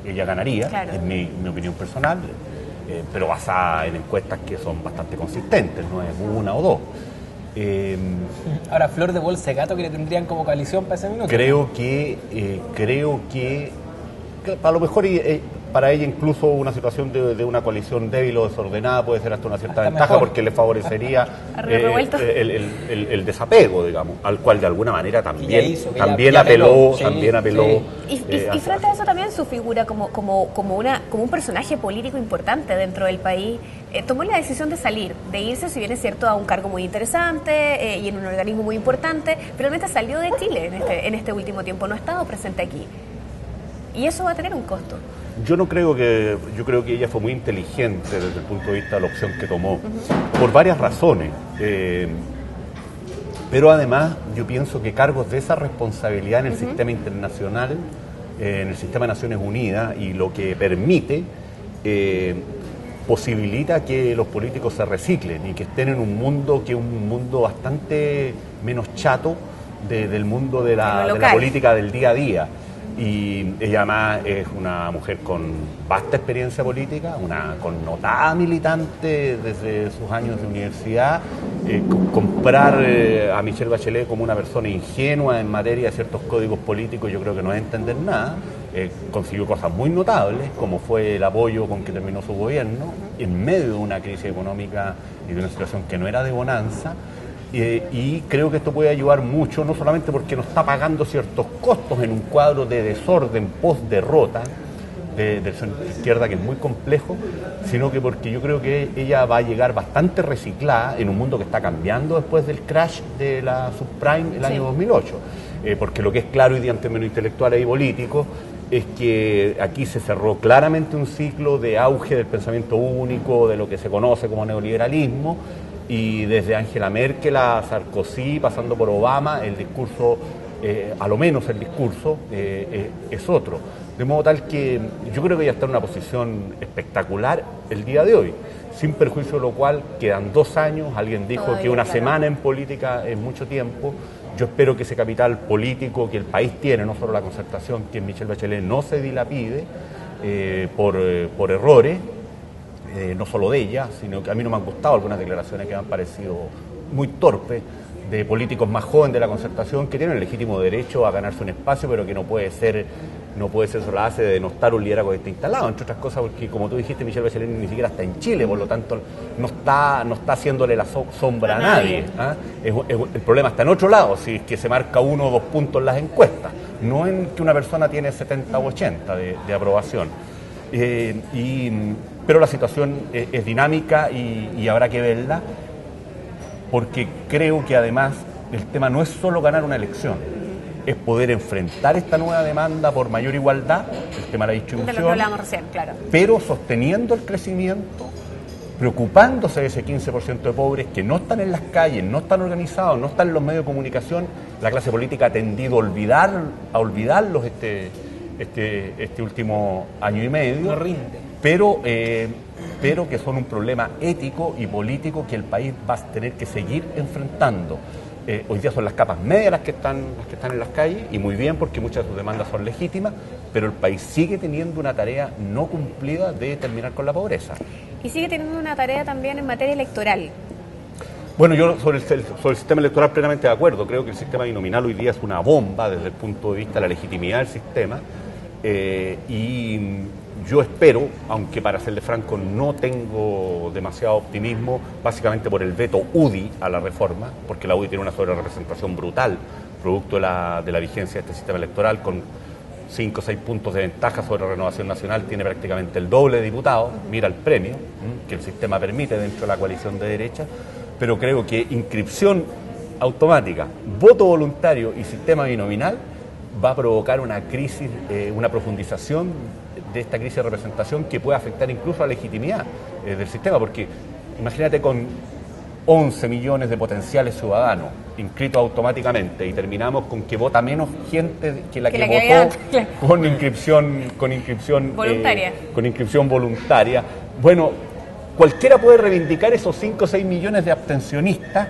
ella ganaría, claro. Es mi opinión personal, pero basada en encuestas que son bastante consistentes, no es una o dos. Ahora, flor de bolsa de gato que le tendrían como coalición para ese minuto. Creo que a lo mejor para ella incluso una situación de una coalición débil o desordenada puede ser hasta una cierta ventaja mejor, porque le favorecería el desapego, un al cual de alguna manera también apeló. Sí. Y frente a eso también su figura como un personaje político importante dentro del país, tomó la decisión de salir, de irse, si bien es cierto, a un cargo muy interesante y en un organismo muy importante, finalmente salió de Chile en este último tiempo, no ha estado presente aquí. Y eso va a tener un costo. Yo creo que ella fue muy inteligente desde el punto de vista de la opción que tomó, por varias razones. Pero además yo pienso que cargos de esa responsabilidad en el sistema internacional, en el sistema de Naciones Unidas, y lo que permite, posibilita que los políticos se reciclen y que estén en un mundo que es un mundo bastante menos chato del mundo de la política del día a día. y ella además es una mujer con vasta experiencia política, una connotada militante desde sus años de universidad. Comprar a Michelle Bachelet como una persona ingenua en materia de ciertos códigos políticos yo creo que no es entender nada. Consiguió cosas muy notables, como fue el apoyo con que terminó su gobierno, en medio de una crisis económica y de una situación que no era de bonanza. Y creo que esto puede ayudar mucho, no solamente porque nos está pagando ciertos costos en un cuadro de desorden post-derrota del centro izquierda, que es muy complejo, sino que porque yo creo que ella va a llegar bastante reciclada en un mundo que está cambiando después del crash de la subprime el año 2008. Porque lo que es claro hoy día en términos intelectuales y políticos es que aquí se cerró claramente un ciclo de auge del pensamiento único, de lo que se conoce como neoliberalismo, y desde Angela Merkel a Sarkozy, pasando por Obama, el discurso, a lo menos el discurso, es otro. De modo tal que yo creo que ella está en una posición espectacular el día de hoy, sin perjuicio de lo cual quedan 2 años, alguien dijo todavía, que una claro, semana en política es mucho tiempo. Yo espero que ese capital político que el país tiene, no solo la Concertación, que Michelle Bachelet no se dilapide por errores, no solo de ella, sino que a mí no me han gustado algunas declaraciones que me han parecido muy torpes de políticos más jóvenes de la Concertación que tienen el legítimo derecho a ganarse un espacio, pero que no puede ser sobre la base de denostar un liderazgo que está instalado, entre otras cosas porque, como tú dijiste, Michelle Bachelet ni siquiera está en Chile, por lo tanto no está haciéndole la sombra a nadie. El problema está en otro lado, si es que se marca 1 o 2 puntos en las encuestas, no en que una persona tiene 70 o 80 de aprobación. Pero la situación es dinámica y habrá que verla, porque creo que además el tema no es solo ganar una elección, es poder enfrentar esta nueva demanda por mayor igualdad, el tema de la distribución, de lo que hablábamos recién, claro, pero sosteniendo el crecimiento, preocupándose de ese 15% de pobres que no están en las calles, no están organizados, no están en los medios de comunicación. La clase política ha tendido a olvidarlos este último año y medio. No rinde. Pero que son un problema ético y político que el país va a tener que seguir enfrentando. Hoy día son las capas medias las que están en las calles, y muy bien, porque muchas de sus demandas son legítimas, pero el país sigue teniendo una tarea no cumplida de terminar con la pobreza. Y sigue teniendo una tarea también en materia electoral. Bueno, yo sobre el sistema electoral plenamente de acuerdo. Creo que el sistema binominal hoy día es una bomba desde el punto de vista de la legitimidad del sistema. Y yo espero, aunque para serle franco no tengo demasiado optimismo, básicamente por el veto UDI a la reforma, porque la UDI tiene una sobrerepresentación brutal, producto de la vigencia de este sistema electoral, con 5 o 6 puntos de ventaja sobre Renovación Nacional, tiene prácticamente el doble de diputados, mira el premio que el sistema permite dentro de la coalición de derecha, pero creo que inscripción automática, voto voluntario y sistema binominal va a provocar una crisis, una profundización de esta crisis de representación que puede afectar incluso a la legitimidad del sistema, porque imagínate con 11 millones de potenciales ciudadanos inscritos automáticamente y terminamos con que vota menos gente que la que votó había, con inscripción voluntaria. Con inscripción voluntaria. Bueno, cualquiera puede reivindicar esos 5 o 6 millones de abstencionistas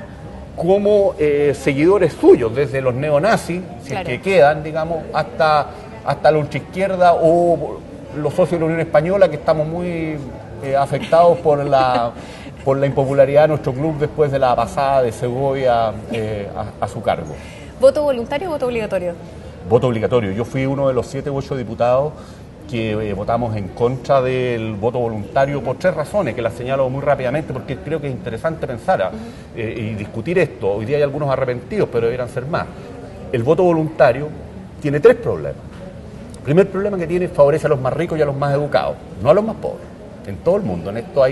como seguidores suyos, desde los neonazis, si es que quedan, digamos, hasta la ultraizquierda o los socios de la Unión Española, que estamos muy afectados por la impopularidad de nuestro club después de la pasada de Segovia a su cargo. ¿Voto voluntario o voto obligatorio? Voto obligatorio. Yo fui uno de los 7 u 8 diputados que votamos en contra del voto voluntario por 3 razones, que las señalo muy rápidamente porque creo que es interesante pensar y discutir esto. Hoy día hay algunos arrepentidos, pero deberían ser más. El voto voluntario tiene 3 problemas. El primer problema que tiene favorece a los más ricos y a los más educados, no a los más pobres. En todo el mundo, en esto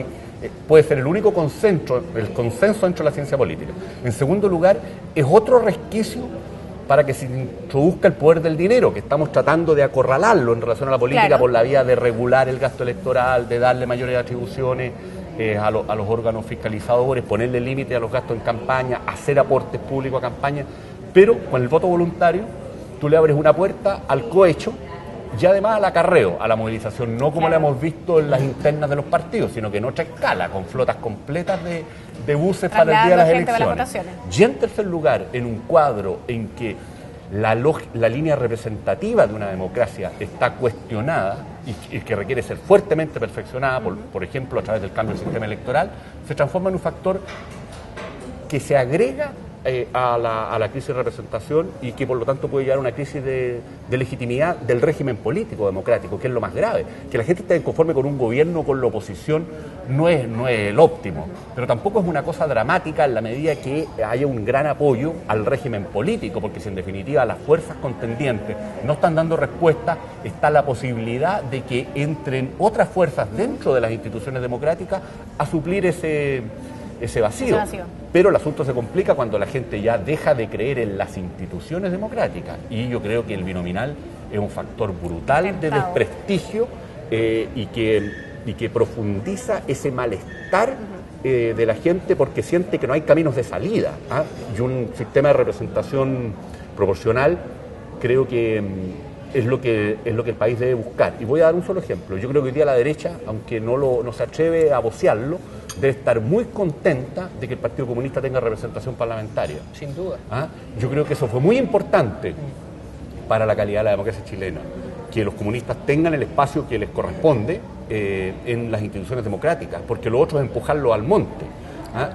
puede ser el único consenso dentro de la ciencia política. En segundo lugar, es otro resquicio para que se introduzca el poder del dinero, que estamos tratando de acorralarlo en relación a la política, claro, por la vía de regular el gasto electoral, de darle mayores atribuciones a los órganos fiscalizadores, ponerle límite a los gastos en campaña, hacer aportes públicos a campaña, pero con el voto voluntario tú le abres una puerta al cohecho y además al acarreo, a la movilización, no como la hemos visto en las internas de los partidos, sino que en otra escala, con flotas completas de buses para el día de las elecciones. Y en tercer lugar, en un cuadro en que la línea representativa de una democracia está cuestionada y que requiere ser fuertemente perfeccionada, por ejemplo, a través del cambio del sistema electoral, se transforma en un factor que se agrega a la crisis de representación y que por lo tanto puede llevar a una crisis de legitimidad del régimen político democrático, que es lo más grave. Que la gente esté inconforme con un gobierno o con la oposición no es el óptimo, pero tampoco es una cosa dramática en la medida que haya un gran apoyo al régimen político, porque si en definitiva las fuerzas contendientes no están dando respuesta, está la posibilidad de que entren otras fuerzas dentro de las instituciones democráticas a suplir ese vacío. Pero el asunto se complica cuando la gente ya deja de creer en las instituciones democráticas, y yo creo que el binominal es un factor brutal de desprestigio y que profundiza ese malestar de la gente porque siente que no hay caminos de salida, y un sistema de representación proporcional creo que es lo que el país debe buscar. Y voy a dar un solo ejemplo. Yo creo que hoy día la derecha, aunque no se atreve a vocearlo, debe estar muy contenta de que el Partido Comunista tenga representación parlamentaria. Sin duda. Yo creo que eso fue muy importante para la calidad de la democracia chilena, que los comunistas tengan el espacio que les corresponde en las instituciones democráticas, porque lo otro es empujarlo al monte.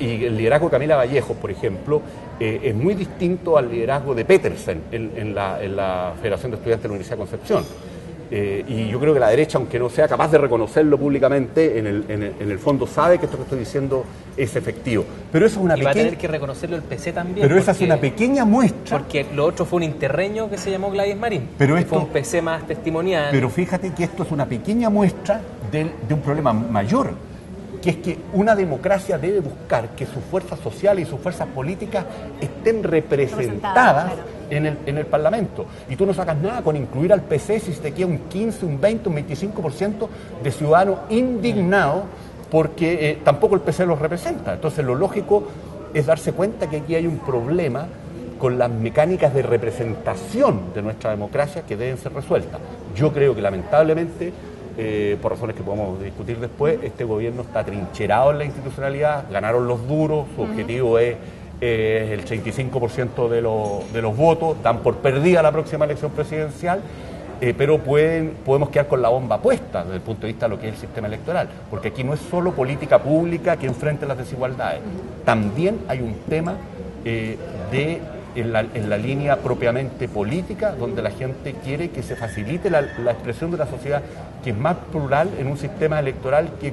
Y el liderazgo de Camila Vallejos, por ejemplo, es muy distinto al liderazgo de Petersen en la Federación de Estudiantes de la Universidad de Concepción. Y yo creo que la derecha, aunque no sea capaz de reconocerlo públicamente, en el fondo sabe que esto que estoy diciendo es efectivo. Pero eso es una va a tener que reconocerlo el PC también. Pero esa es una pequeña muestra. Porque lo otro fue un interreño que se llamó Gladys Marín. Pero fue un PC más testimonial. Pero fíjate que esto es una pequeña muestra de un problema mayor, que es que una democracia debe buscar que sus fuerzas sociales y sus fuerzas políticas estén representadas en el Parlamento. Y tú no sacas nada con incluir al PC si te queda un 15, un 20, un 25% de ciudadanos indignados porque tampoco el PC los representa. Entonces lo lógico es darse cuenta que aquí hay un problema con las mecánicas de representación de nuestra democracia que deben ser resueltas. Yo creo que lamentablemente, por razones que podemos discutir después, este gobierno está atrincherado en la institucionalidad, ganaron los duros, su objetivo es el 35% de los votos, dan por perdida la próxima elección presidencial, pero podemos quedar con la bomba puesta desde el punto de vista de lo que es el sistema electoral, porque aquí no es solo política pública que enfrente las desigualdades, también hay un tema en la línea propiamente política, donde la gente quiere que se facilite la expresión de una sociedad que es más plural en un sistema electoral que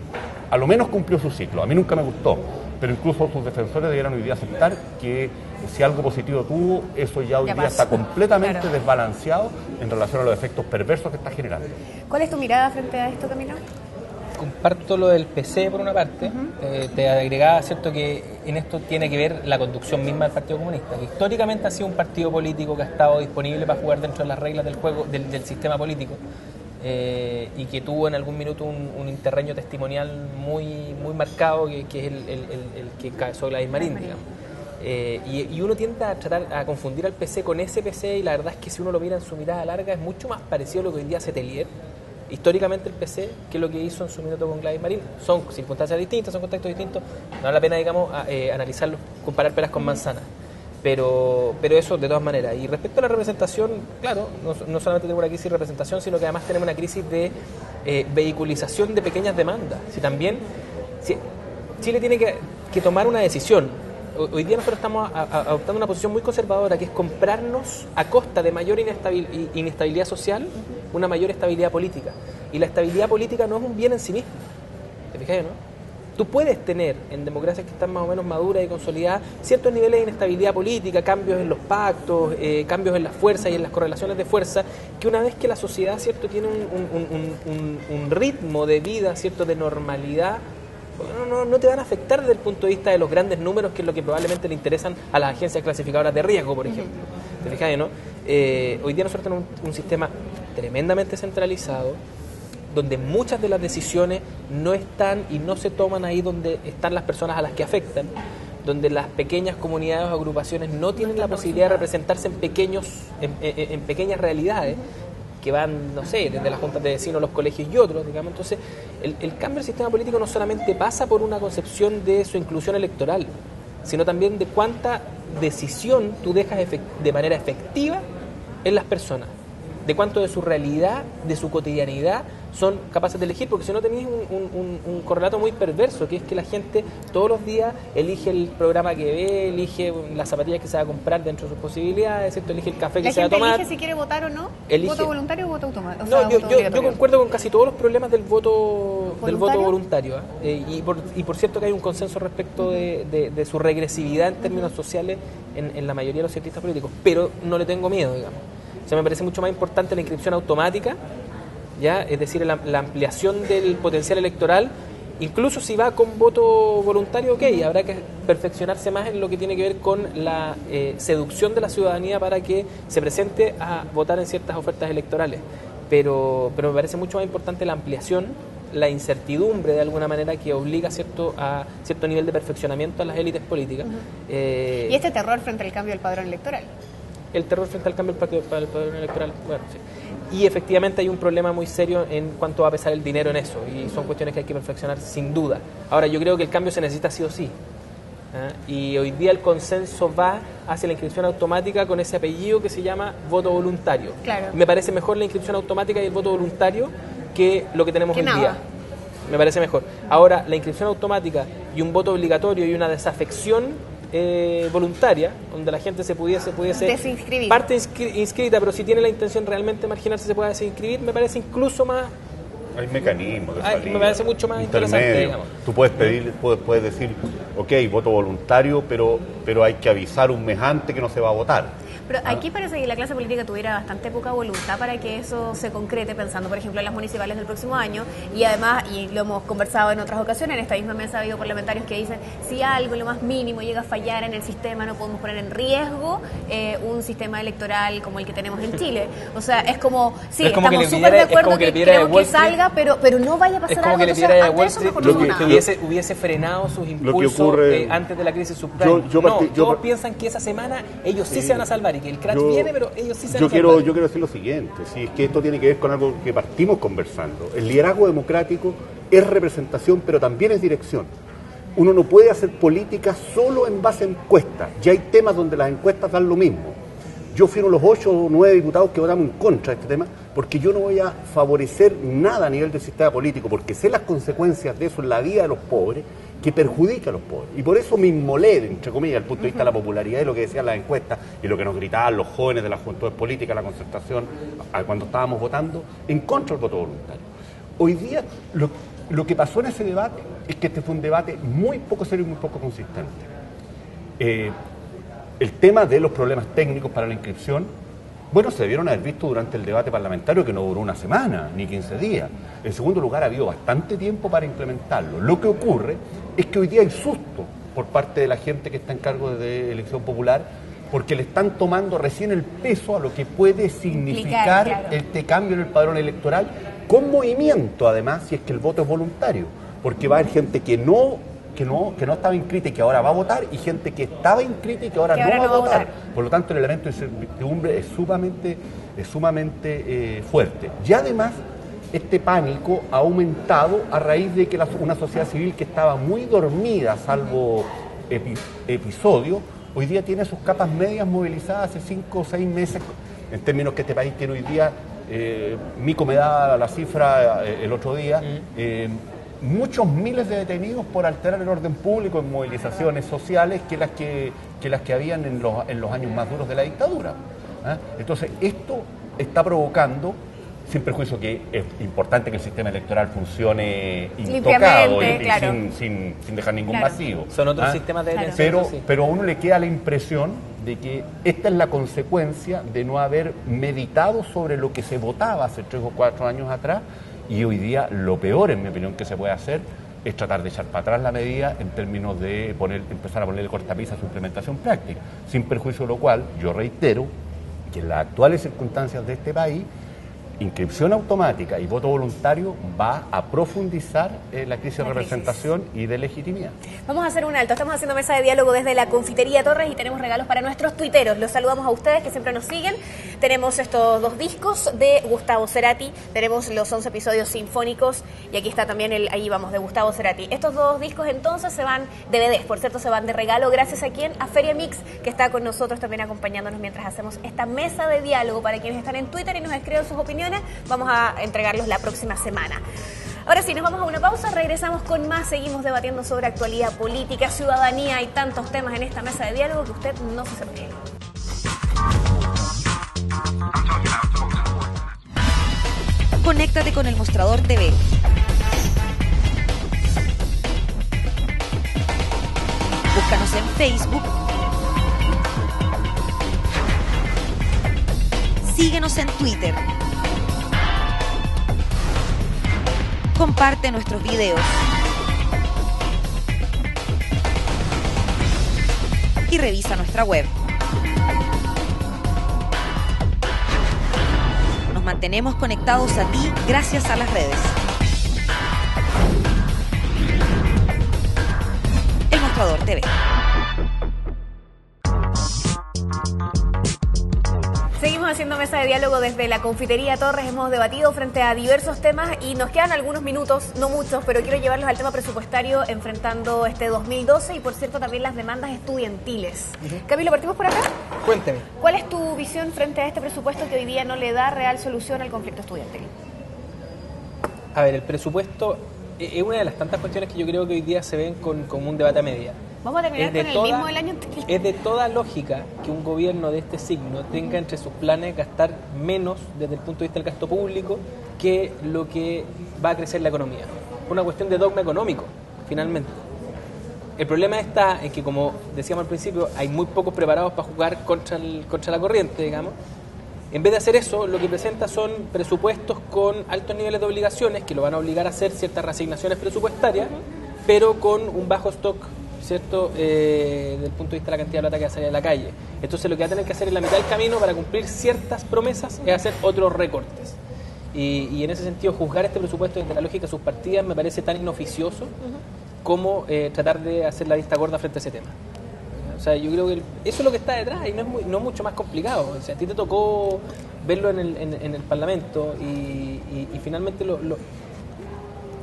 a lo menos cumplió su ciclo. A mí nunca me gustó, pero incluso sus defensores debieran hoy día aceptar que si algo positivo tuvo, eso ya hoy día está completamente desbalanceado en relación a los efectos perversos que está generando. ¿Cuál es tu mirada frente a esto, Camilo? Comparto lo del PC por una parte, te agregaba, cierto, que en esto tiene que ver la conducción misma del Partido Comunista, que históricamente ha sido un partido político que ha estado disponible para jugar dentro de las reglas del juego, del sistema político, y que tuvo en algún minuto un interreño testimonial muy marcado, que es el que causó Gladys Marín, digamos. Y uno tiende a tratar a confundir al PC con ese PC, y la verdad es que si uno lo mira en su mirada larga es mucho más parecido a lo que hoy día hace Tellier, históricamente el PC, que lo que hizo en su minuto con Gladys Marín. Son circunstancias distintas, son contextos distintos, no vale la pena, digamos, analizarlos, comparar peras con manzanas, pero eso de todas maneras. Y respecto a la representación, claro, no solamente tenemos una crisis de representación, sino que además tenemos una crisis de vehiculización de pequeñas demandas. Chile tiene que tomar una decisión. Hoy día nosotros estamos adoptando una posición muy conservadora, que es comprarnos a costa de mayor inestabilidad social una mayor estabilidad política. Y la estabilidad política no es un bien en sí mismo. ¿Te fijas, no? Tú puedes tener en democracias que están más o menos maduras y consolidadas ciertos niveles de inestabilidad política, cambios en los pactos, cambios en las fuerzas y en las correlaciones de fuerza, que una vez que la sociedad, cierto, tiene un ritmo de vida, cierto, de normalidad, no te van a afectar desde el punto de vista de los grandes números, que es lo que probablemente le interesan a las agencias clasificadoras de riesgo, por ejemplo. ¿Te fijas, no? Hoy día nosotros tenemos un sistema tremendamente centralizado, donde muchas de las decisiones no están y no se toman ahí donde están las personas a las que afectan, donde las pequeñas comunidades o agrupaciones no tienen la posibilidad de representarse en pequeñas realidades, que van, no sé, desde las juntas de vecinos, los colegios y otros, digamos. Entonces, el cambio del sistema político no solamente pasa por una concepción de su inclusión electoral, sino también de cuánta decisión tú dejas de manera efectiva en las personas, de cuánto de su realidad, de su cotidianidad son capaces de elegir, porque si no tenéis un correlato muy perverso, que es que la gente todos los días elige el programa que ve, elige las zapatillas que se va a comprar dentro de sus posibilidades, ¿cierto? Elige el café que se va a tomar. ¿Elige si quiere votar o no? Elige... ¿Voto voluntario o voto automático? No, yo concuerdo con casi todos los problemas del voto voluntario. Y por cierto que hay un consenso respecto de su regresividad en términos sociales en la mayoría de los cientistas políticos, pero no le tengo miedo, digamos. O sea, me parece mucho más importante la inscripción automática, ¿ya? Es decir, la ampliación del potencial electoral, incluso si va con voto voluntario, ok, habrá que perfeccionarse más en lo que tiene que ver con la seducción de la ciudadanía para que se presente a votar en ciertas ofertas electorales. Pero me parece mucho más importante la ampliación, la incertidumbre de alguna manera que obliga a cierto nivel de perfeccionamiento a las élites políticas. Y este terror frente al cambio del padrón electoral. El terror frente al cambio del padrón electoral, bueno, sí. Y efectivamente hay un problema muy serio en cuanto va a pesar el dinero en eso, y son cuestiones que hay que perfeccionar sin duda. Ahora, yo creo que el cambio se necesita sí o sí, y hoy día el consenso va hacia la inscripción automática con ese apellido que se llama voto voluntario. Claro. Me parece mejor la inscripción automática y el voto voluntario que lo que tenemos hoy día. Me parece mejor. Ahora, la inscripción automática y un voto obligatorio y una desafección voluntaria, donde la gente se pudiese desinscribir. Parte inscrita, pero si tiene la intención realmente de marginarse se puede desinscribir, me parece incluso más... Hay mecanismos de salida, me parece mucho más interesante, digamos. Tú puedes pedir, puedes decir, ok, voto voluntario, pero hay que avisar un mes antes que no se va a votar. Pero aquí parece que la clase política tuviera bastante poca voluntad para que eso se concrete, pensando, por ejemplo, en las municipales del próximo año. Y además, y lo hemos conversado en otras ocasiones, en esta misma mesa ha habido parlamentarios que dicen, si algo, lo más mínimo, llega a fallar en el sistema, no podemos poner en riesgo un sistema electoral como el que tenemos en Chile. O sea, es como, sí, es como estamos súper de acuerdo que queremos que salga, pero no vaya a pasar algo. Es como que le pidiera a Wall Street que hubiese frenado sus impulsos antes de la crisis subprime. Todos piensan que esa semana ellos sí se van a salvar y que el crash viene, pero ellos sí se van a salvar. Yo quiero decir lo siguiente, si es que esto tiene que ver con algo que partimos conversando. El liderazgo democrático es representación, pero también es dirección. Uno no puede hacer política solo en base a encuestas. Ya hay temas donde las encuestas dan lo mismo. Yo fui uno de los 8 o 9 diputados que votamos en contra de este tema, porque yo no voy a favorecer nada a nivel del sistema político, porque sé las consecuencias de eso en la vida de los pobres, que perjudica a los pobres. Y por eso me inmolé, entre comillas, desde el punto de vista de la popularidad y lo que decían las encuestas, y lo que nos gritaban los jóvenes de las juventudes políticas, la concertación, cuando estábamos votando, en contra del voto voluntario. Hoy día, lo que pasó en ese debate es que este fue un debate muy poco serio y muy poco consistente. El tema de los problemas técnicos para la inscripción, bueno, se debieron haber visto durante el debate parlamentario, que no duró una semana, ni 15 días. En segundo lugar, ha habido bastante tiempo para implementarlo. Lo que ocurre es que hoy día hay susto por parte de la gente que está en cargo de elección popular, porque le están tomando recién el peso a lo que puede significar este cambio en el padrón electoral, con movimiento además, si es que el voto es voluntario, porque va a haber gente que no estaba inscrita y que ahora va a votar, y gente que estaba inscrita y que ahora no va a votar. Por lo tanto, el elemento de incertidumbre es sumamente fuerte. Y además, este pánico ha aumentado a raíz de que una sociedad civil que estaba muy dormida, salvo episodios, hoy día tiene sus capas medias movilizadas hace 5 o 6 meses, en términos que este país tiene hoy día. Mico me daba la cifra el otro día, muchos miles de detenidos por alterar el orden público en movilizaciones sociales que las que habían en los años más duros de la dictadura. Entonces, esto está provocando, sin perjuicio que es importante que el sistema electoral funcione intocado y claro, sin dejar ningún vacío. Son otros sistemas de detención. Pero a uno le queda la impresión de que esta es la consecuencia de no haber meditado sobre lo que se votaba hace 3 o 4 años atrás. Y hoy día lo peor, en mi opinión, que se puede hacer es tratar de echar para atrás la medida en términos de empezar a ponerle cortapisa a su implementación práctica. Sin perjuicio de lo cual, yo reitero que en las actuales circunstancias de este país, inscripción automática y voto voluntario va a profundizar la crisis de representación y de legitimidad. Vamos a hacer un alto. Estamos haciendo mesa de diálogo desde la Confitería Torres y tenemos regalos para nuestros tuiteros. Los saludamos a ustedes que siempre nos siguen. Tenemos estos 2 discos de Gustavo Cerati, tenemos los 11 episodios sinfónicos y aquí está también ahí vamos, de Gustavo Cerati. Estos 2 discos entonces se van, DVDs, por cierto, se van de regalo gracias a quien, a Feria Mix, que está con nosotros también acompañándonos mientras hacemos esta mesa de diálogo. Para quienes están en Twitter y nos escriben sus opiniones, vamos a entregarlos la próxima semana. Ahora sí, nos vamos a una pausa, regresamos con más, seguimos debatiendo sobre actualidad política, ciudadanía y tantos temas en esta mesa de diálogo que usted no se pierda. Conéctate con El Mostrador TV. Búscanos en Facebook. Síguenos en Twitter. Comparte nuestros videos. Y revisa nuestra web. Nos mantenemos conectados a ti gracias a las redes. El Mostrador TV. Seguimos haciendo mesa de diálogo desde la Confitería Torres. Hemos debatido frente a diversos temas y nos quedan algunos minutos, no muchos, pero quiero llevarlos al tema presupuestario enfrentando este 2012 y, por cierto, también las demandas estudiantiles. Camilo, partimos por acá. Cuénteme. ¿Cuál es tu visión frente a este presupuesto que hoy día no le da real solución al conflicto estudiantil? A ver, el presupuesto es una de las tantas cuestiones que yo creo que hoy día se ven como un debate a media. Vamos a terminar con el mismo del año anterior. Es de toda lógica que un gobierno de este signo tenga entre sus planes gastar menos desde el punto de vista del gasto público que lo que va a crecer la economía. Una cuestión de dogma económico, finalmente. El problema está en que, como decíamos al principio, hay muy pocos preparados para jugar contra la corriente, digamos. En vez de hacer eso, lo que presenta son presupuestos con altos niveles de obligaciones que lo van a obligar a hacer ciertas reasignaciones presupuestarias, pero con un bajo stock, ¿cierto? Desde el punto de vista de la cantidad de plata que va a salir a la calle. Entonces lo que va a tener que hacer en la mitad del camino para cumplir ciertas promesas es hacer otros recortes. Y en ese sentido, juzgar este presupuesto desde la lógica de sus partidas me parece tan inoficioso como tratar de hacer la vista gorda frente a ese tema. O sea, yo creo que eso es lo que está detrás y no es mucho más complicado. O sea, a ti te tocó verlo en el Parlamento y finalmente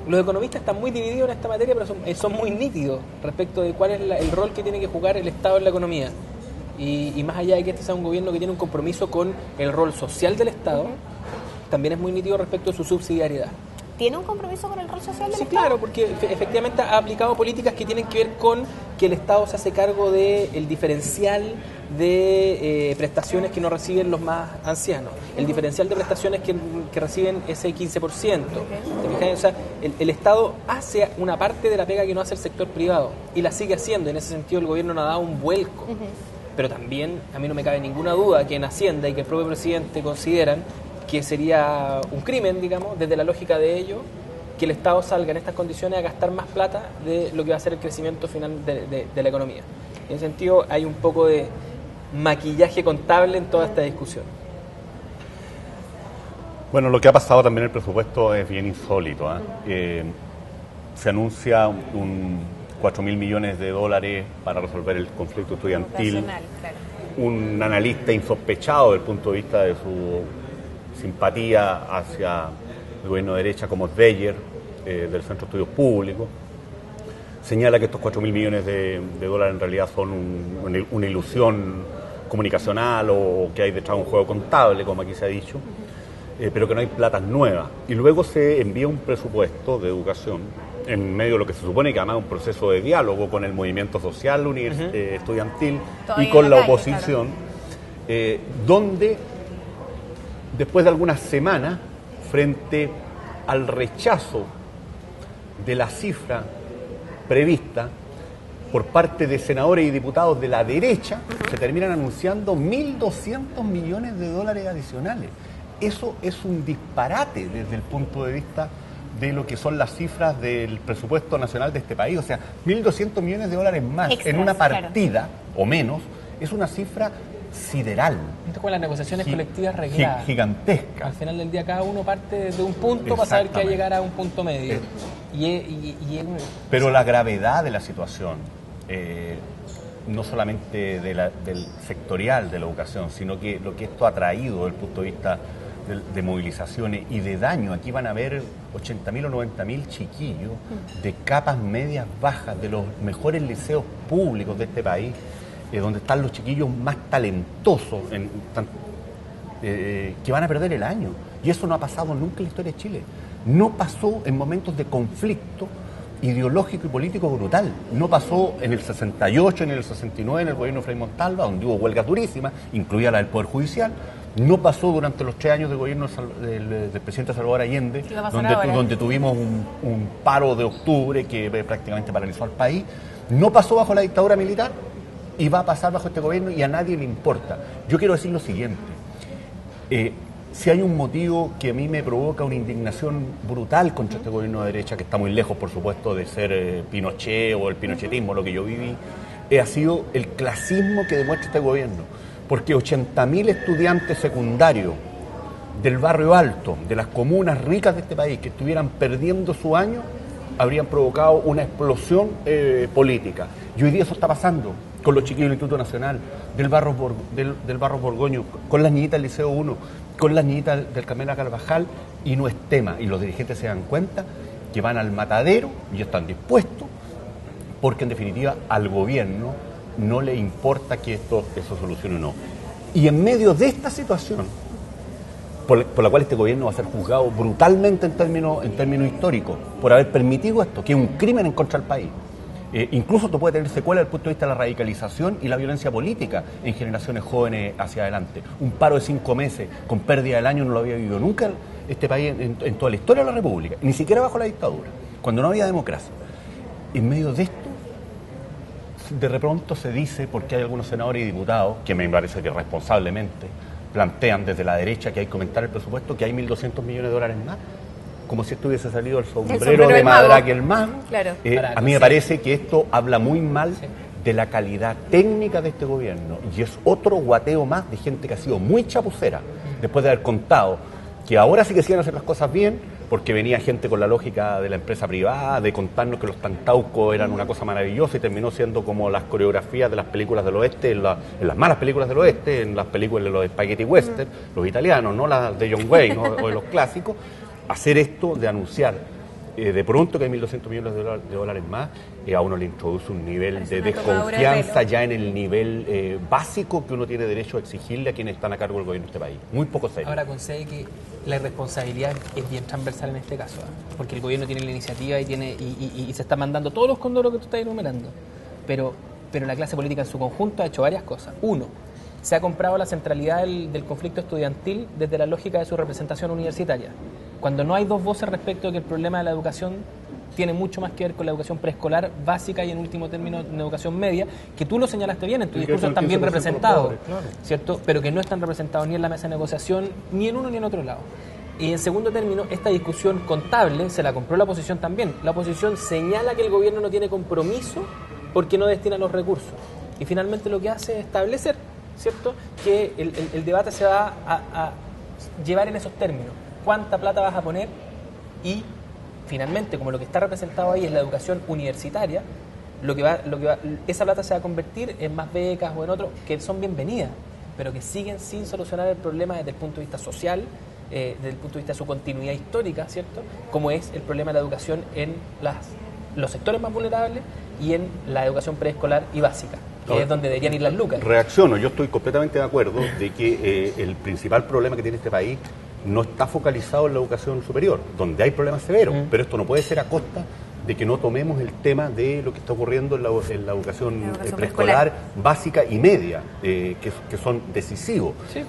los economistas están muy divididos en esta materia, pero son muy nítidos respecto de cuál es el rol que tiene que jugar el Estado en la economía. Y más allá de que este sea un gobierno que tiene un compromiso con el rol social del Estado, también es muy nítido respecto de su subsidiariedad. ¿Tiene un compromiso con el rol social del Sí, Estado? claro, porque efectivamente ha aplicado políticas que tienen que ver con que el Estado se hace cargo del diferencial de prestaciones que no reciben los más ancianos, el diferencial de prestaciones que reciben ese 15%. ¿Te fijas? O sea, el Estado hace una parte de la pega que no hace el sector privado y la sigue haciendo. En ese sentido, el gobierno no ha dado un vuelco. Pero también a mí no me cabe ninguna duda que en Hacienda y que el propio presidente consideran que sería un crimen, digamos, desde la lógica de ello, que el Estado salga en estas condiciones a gastar más plata de lo que va a ser el crecimiento final de la economía. En ese sentido, hay un poco de maquillaje contable en toda esta discusión. Bueno, lo que ha pasado también en el presupuesto es bien insólito. Se anuncia 4.000 millones de dólares para resolver el conflicto estudiantil. Claro. Un analista insospechado desde el punto de vista de su simpatía hacia el gobierno de derecha como Zweyer, del Centro de Estudios Públicos, señala que estos 4.000 millones de dólares en realidad son una ilusión comunicacional o que hay detrás un juego contable, como aquí se ha dicho, pero que no hay platas nuevas. Y luego se envía un presupuesto de educación en medio de lo que se supone que además es un proceso de diálogo con el movimiento social estudiantil y con la oposición, donde después de algunas semanas, frente al rechazo de la cifra prevista por parte de senadores y diputados de la derecha, se terminan anunciando 1.200 millones de dólares adicionales. Eso es un disparate desde el punto de vista de lo que son las cifras del presupuesto nacional de este país. O sea, 1.200 millones de dólares más extras, en una partida, o menos, es una cifra sideral. Esto con las negociaciones colectivas regladas. Gigantesca. Al final del día cada uno parte desde un punto para saber que va a llegar a un punto medio. Pero la gravedad de la situación, no solamente del sectorial de la educación, sino que lo que esto ha traído desde el punto de vista de movilizaciones y de daño. Aquí van a haber 80.000 o 90.000 chiquillos de capas medias bajas, de los mejores liceos públicos de este país, donde están los chiquillos más talentosos, que van a perder el año. Y eso no ha pasado nunca en la historia de Chile. No pasó en momentos de conflicto ideológico y político brutal. No pasó en el 68, en el 69, en el gobierno de Frei Montalva, donde hubo huelgas durísimas, incluida la del Poder Judicial. No pasó durante los 3 años del gobierno del presidente Salvador Allende, donde tuvimos un paro de octubre que prácticamente paralizó al país. No pasó bajo la dictadura militar y va a pasar bajo este gobierno y a nadie le importa. Yo quiero decir lo siguiente. Si hay un motivo que a mí me provoca una indignación brutal contra este gobierno de derecha, que está muy lejos, por supuesto, de ser Pinochet o el pinochetismo, lo que yo viví, ha sido el clasismo que demuestra este gobierno. Porque 80.000 estudiantes secundarios del barrio alto, de las comunas ricas de este país, que estuvieran perdiendo su año, habrían provocado una explosión política. Y hoy día eso está pasando con los chiquillos del Instituto Nacional, del barrio Borgoño, con las niñitas del Liceo 1, con las niñitas del Carmela Carvajal, y no es tema. Y los dirigentes se dan cuenta que van al matadero y están dispuestos, porque en definitiva al gobierno no le importa que eso solucione o no. Y en medio de esta situación, por la cual este gobierno va a ser juzgado brutalmente en términos históricos, por haber permitido esto, que es un crimen en contra del país. Incluso esto puede tener secuelas desde el punto de vista de la radicalización y la violencia política en generaciones jóvenes hacia adelante. Un paro de 5 meses con pérdida del año no lo había vivido nunca este país en toda la historia de la República, ni siquiera bajo la dictadura, cuando no había democracia. En medio de esto, de pronto se dice, porque hay algunos senadores y diputados, que me parece que responsablemente plantean desde la derecha que hay que aumentar el presupuesto, que hay 1.200 millones de dólares más, como si esto hubiese salido el sombrero de Madraque el mago. Claro. A mí me parece que esto habla muy mal de la calidad técnica de este gobierno, y es otro guateo más de gente que ha sido muy chapucera, después de haber contado que ahora sí que se iban a hacer las cosas bien, porque venía gente con la lógica de la empresa privada, de contarnos que los tantaucos eran una cosa maravillosa, y terminó siendo como las coreografías de las películas del oeste, en las malas películas del oeste, en las películas de los spaghetti western, los italianos, no las de John Wayne o de los clásicos. Hacer esto de anunciar de pronto que hay 1.200 millones de dólares más, a uno le introduce un nivel de desconfianza ya en el nivel básico que uno tiene derecho a exigirle a quienes están a cargo del gobierno de este país. Muy poco serio. Ahora concede que la irresponsabilidad es bien transversal en este caso, porque el gobierno tiene la iniciativa y se está mandando todos los condoros que tú estás enumerando, pero la clase política en su conjunto ha hecho varias cosas. Uno, se ha comprado la centralidad del conflicto estudiantil desde la lógica de su representación universitaria, cuando no hay dos voces respecto de que el problema de la educación tiene mucho más que ver con la educación preescolar, básica y en último término en educación media, que tú lo señalaste bien, en tu discurso están bien representados, ¿cierto? Pero que no están representados ni en la mesa de negociación, ni en uno ni en otro lado. Y en segundo término, esta discusión contable se la compró la oposición también. La oposición señala que el gobierno no tiene compromiso porque no destina los recursos. Y finalmente lo que hace es establecer, ¿cierto?, que el debate se va a llevar en esos términos. ¿Cuánta plata vas a poner? Y finalmente, como lo que está representado ahí es la educación universitaria, esa plata se va a convertir en más becas o en otros que son bienvenidas, pero que siguen sin solucionar el problema desde el punto de vista social, desde el punto de vista de su continuidad histórica, ¿cierto?, como es el problema de la educación en los sectores más vulnerables y en la educación preescolar y básica, que es donde deberían ir las lucas. Reacciono, yo estoy completamente de acuerdo de que el principal problema que tiene este país no está focalizado en la educación superior, donde hay problemas severos, pero esto no puede ser a costa de que no tomemos el tema de lo que está ocurriendo en la educación preescolar, básica y media, que son decisivos. Sí.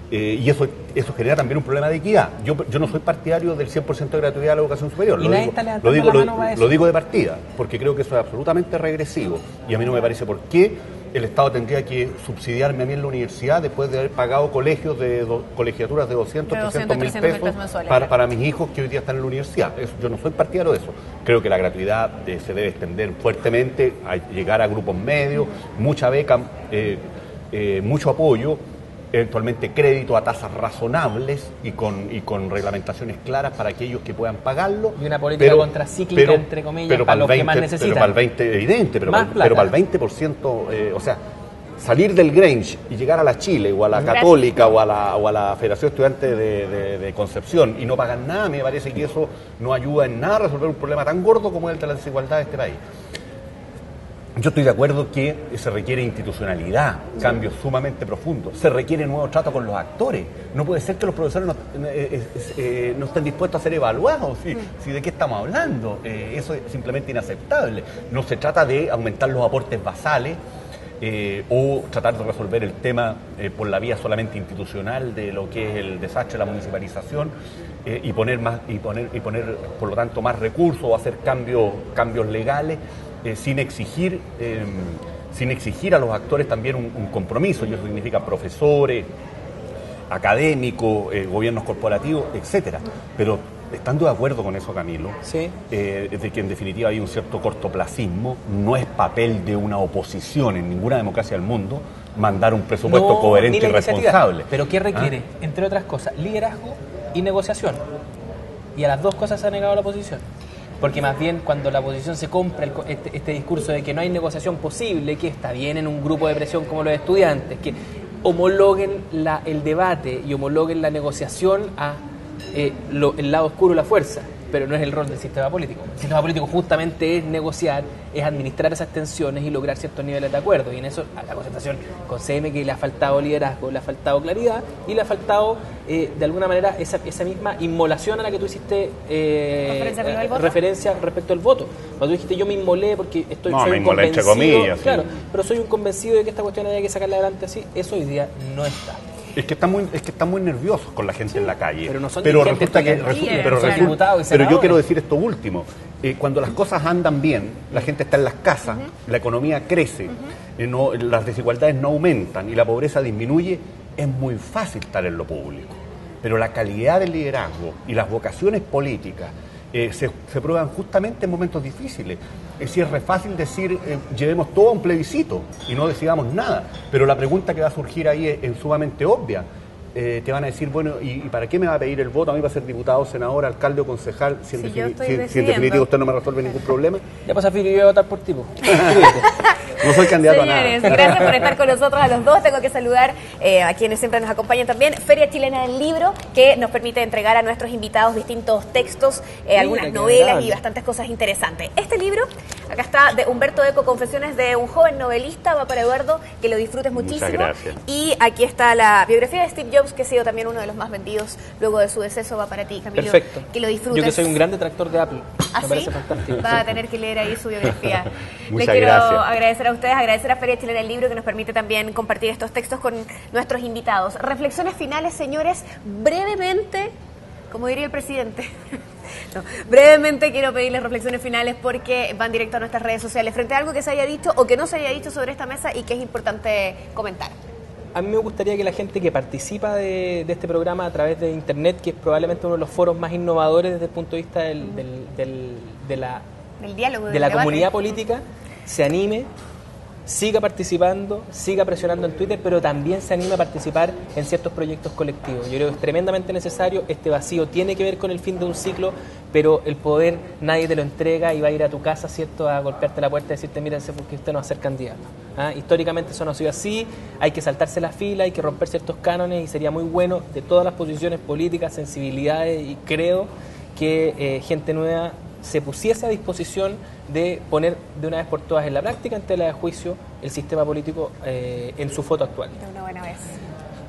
Y eso genera también un problema de equidad. Yo no soy partidario del 100% de gratuidad de la educación superior. Lo digo de partida, porque creo que eso es absolutamente regresivo. Y a mí no me parece por qué el Estado tendría que subsidiarme a mí en la universidad después de haber pagado colegiaturas de 200, 300 mil pesos para mis hijos que hoy día están en la universidad. Yo no soy partidario de eso. Creo que la gratuidad se debe extender fuertemente, a llegar a grupos medios, mucha beca, mucho apoyo, eventualmente crédito a tasas razonables y con reglamentaciones claras para aquellos que puedan pagarlo. Y una política contracíclica, entre comillas, para los que más necesitan. Pero para el 20, evidente, pero para el 20%, o sea, salir del Grange y llegar a la Chile o a la Católica o a la Federación Estudiante de Concepción y no pagan nada, me parece que eso no ayuda en nada a resolver un problema tan gordo como el de la desigualdad de este país. Yo estoy de acuerdo que se requiere institucionalidad, cambios sumamente profundos, se requiere nuevo trato con los actores. No puede ser que los profesores no estén dispuestos a ser evaluados. ¿Sí? ¿De qué estamos hablando? Eso es simplemente inaceptable. No se trata de aumentar los aportes basales o tratar de resolver el tema por la vía solamente institucional de lo que es el desastre de la municipalización y poner por lo tanto más recursos o hacer cambios legales. Sin exigir a los actores también un compromiso, y eso significa profesores, académicos, gobiernos corporativos, etcétera. Pero estando de acuerdo con eso, Camilo, sí, de que en definitiva hay un cierto cortoplacismo, no es papel de una oposición en ninguna democracia del mundo mandar un presupuesto coherente y responsable. Pero ¿qué requiere? Entre otras cosas, liderazgo y negociación. Y a las dos cosas se ha negado la oposición. Porque más bien cuando la oposición se compra este discurso de que no hay negociación posible, que está bien en un grupo de presión como los estudiantes, que homologuen el debate y homologuen la negociación a el lado oscuro de la fuerza, pero no es el rol del sistema político. El sistema político justamente es negociar, es administrar esas tensiones y lograr ciertos niveles de acuerdo. Y en eso a la concertación, concédeme que le ha faltado liderazgo, le ha faltado claridad y le ha faltado de alguna manera esa misma inmolación a la que tú hiciste referencia respecto al voto. Cuando tú dijiste yo me inmolé porque soy un convencido, entre comillas, claro, sí. Pero soy un convencido de que esta cuestión había que sacarla adelante así, eso hoy día no está. Es que están muy nerviosos con la gente en la calle. Pero no son resulta que pero yo quiero decir esto último. Cuando las cosas andan bien, la gente está en las casas, la economía crece, las desigualdades no aumentan y la pobreza disminuye, es muy fácil estar en lo público. Pero la calidad del liderazgo y las vocaciones políticas se prueban justamente en momentos difíciles. Es decir, es re fácil decir, llevemos todo a un plebiscito y no decidamos nada, pero la pregunta que va a surgir ahí es sumamente obvia. Te van a decir, bueno, ¿y para qué me va a pedir el voto a mí para ser diputado, senador, alcalde o concejal si en definitiva usted no me resuelve ningún problema? Ya pasa, Filio, yo voy a votar por ti. No soy candidato Señores, a nada. Gracias por estar con nosotros a los dos. Tengo que saludar a quienes siempre nos acompañan también. Feria Chilena del Libro, que nos permite entregar a nuestros invitados distintos textos, algunas novelas y bastantes cosas interesantes. Este libro, acá está, de Humberto Eco, Confesiones de un joven novelista, va para Eduardo, que lo disfrutes muchísimo. Muchas gracias. Y aquí está la biografía de Steve Jobs, que ha sido también uno de los más vendidos luego de su deceso, va para ti, Camilo. Perfecto. Que lo disfrutes. Yo que soy un gran detractor de Apple. ¿Ah, me sí? parece fantástico. Va a tener que leer ahí su biografía. Muchas Les quiero gracias. agradecer a ustedes, agradecer a Feria Chilena del Libro, que nos permite también compartir estos textos con nuestros invitados. Reflexiones finales, señores, brevemente, como diría el presidente. No, brevemente quiero pedirles reflexiones finales porque van directo a nuestras redes sociales frente a algo que se haya dicho o que no se haya dicho sobre esta mesa y que es importante comentar. A mí me gustaría que la gente que participa de este programa a través de Internet, que es probablemente uno de los foros más innovadores desde el punto de vista del diálogo, de la comunidad política, se anime, siga participando, siga presionando en Twitter, pero también se anime a participar en ciertos proyectos colectivos. Yo creo que es tremendamente necesario. Este vacío tiene que ver con el fin de un ciclo, pero el poder nadie te lo entrega y va a ir a tu casa, ¿cierto?, a golpearte la puerta y decirte, mírense, porque usted no va a ser candidato. Históricamente eso no ha sido así, hay que saltarse la fila, hay que romper ciertos cánones y sería muy bueno de todas las posiciones políticas, sensibilidades, y creo que gente nueva se pusiese a disposición de poner de una vez por todas en la práctica, en tela de juicio, el sistema político en su foto actual. De una buena vez.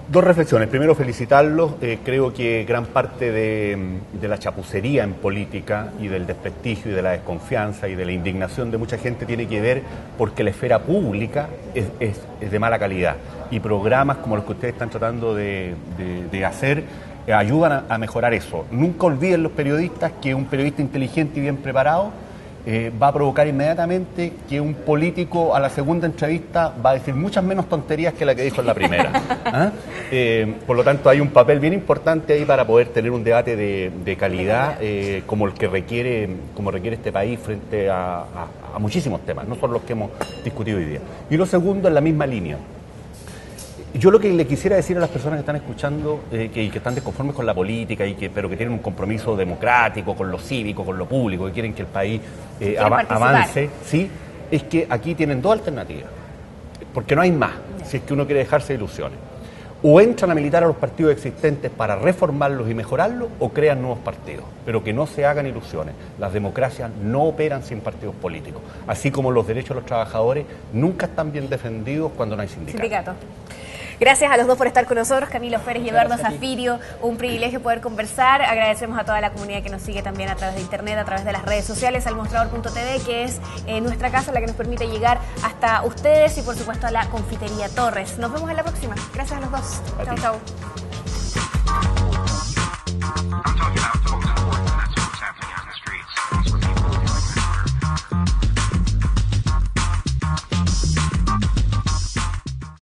Dos reflexiones. Primero, felicitarlos. Creo que gran parte de la chapucería en política y del desprestigio y de la desconfianza y de la indignación de mucha gente tiene que ver porque la esfera pública es de mala calidad. Y programas como los que ustedes están tratando de hacer ayudan a mejorar eso. Nunca olviden los periodistas que un periodista inteligente y bien preparado va a provocar inmediatamente que un político a la segunda entrevista va a decir muchas menos tonterías que la que dijo en la primera. Por lo tanto, hay un papel bien importante ahí para poder tener un debate de calidad como el que requiere este país frente a muchísimos temas, no solo los que hemos discutido hoy día. Y lo segundo, en la misma línea. Yo lo que le quisiera decir a las personas que están escuchando, que están desconformes con la política, pero que tienen un compromiso democrático, con lo cívico, con lo público, que quieren que el país avance, ¿sí? Es que aquí tienen dos alternativas, porque no hay más, si es que uno quiere dejarse de ilusiones. O entran a militar a los partidos existentes para reformarlos y mejorarlos, o crean nuevos partidos, pero que no se hagan ilusiones. Las democracias no operan sin partidos políticos, así como los derechos de los trabajadores nunca están bien defendidos cuando no hay sindicatos. Gracias a los dos por estar con nosotros, Camilo Pérez y Eduardo Zafirio. Un privilegio poder conversar. Agradecemos a toda la comunidad que nos sigue también a través de internet, a través de las redes sociales, al mostrador.tv, que es nuestra casa, la que nos permite llegar hasta ustedes, y por supuesto a la Confitería Torres. Nos vemos en la próxima. Gracias a los dos. Chao, chao.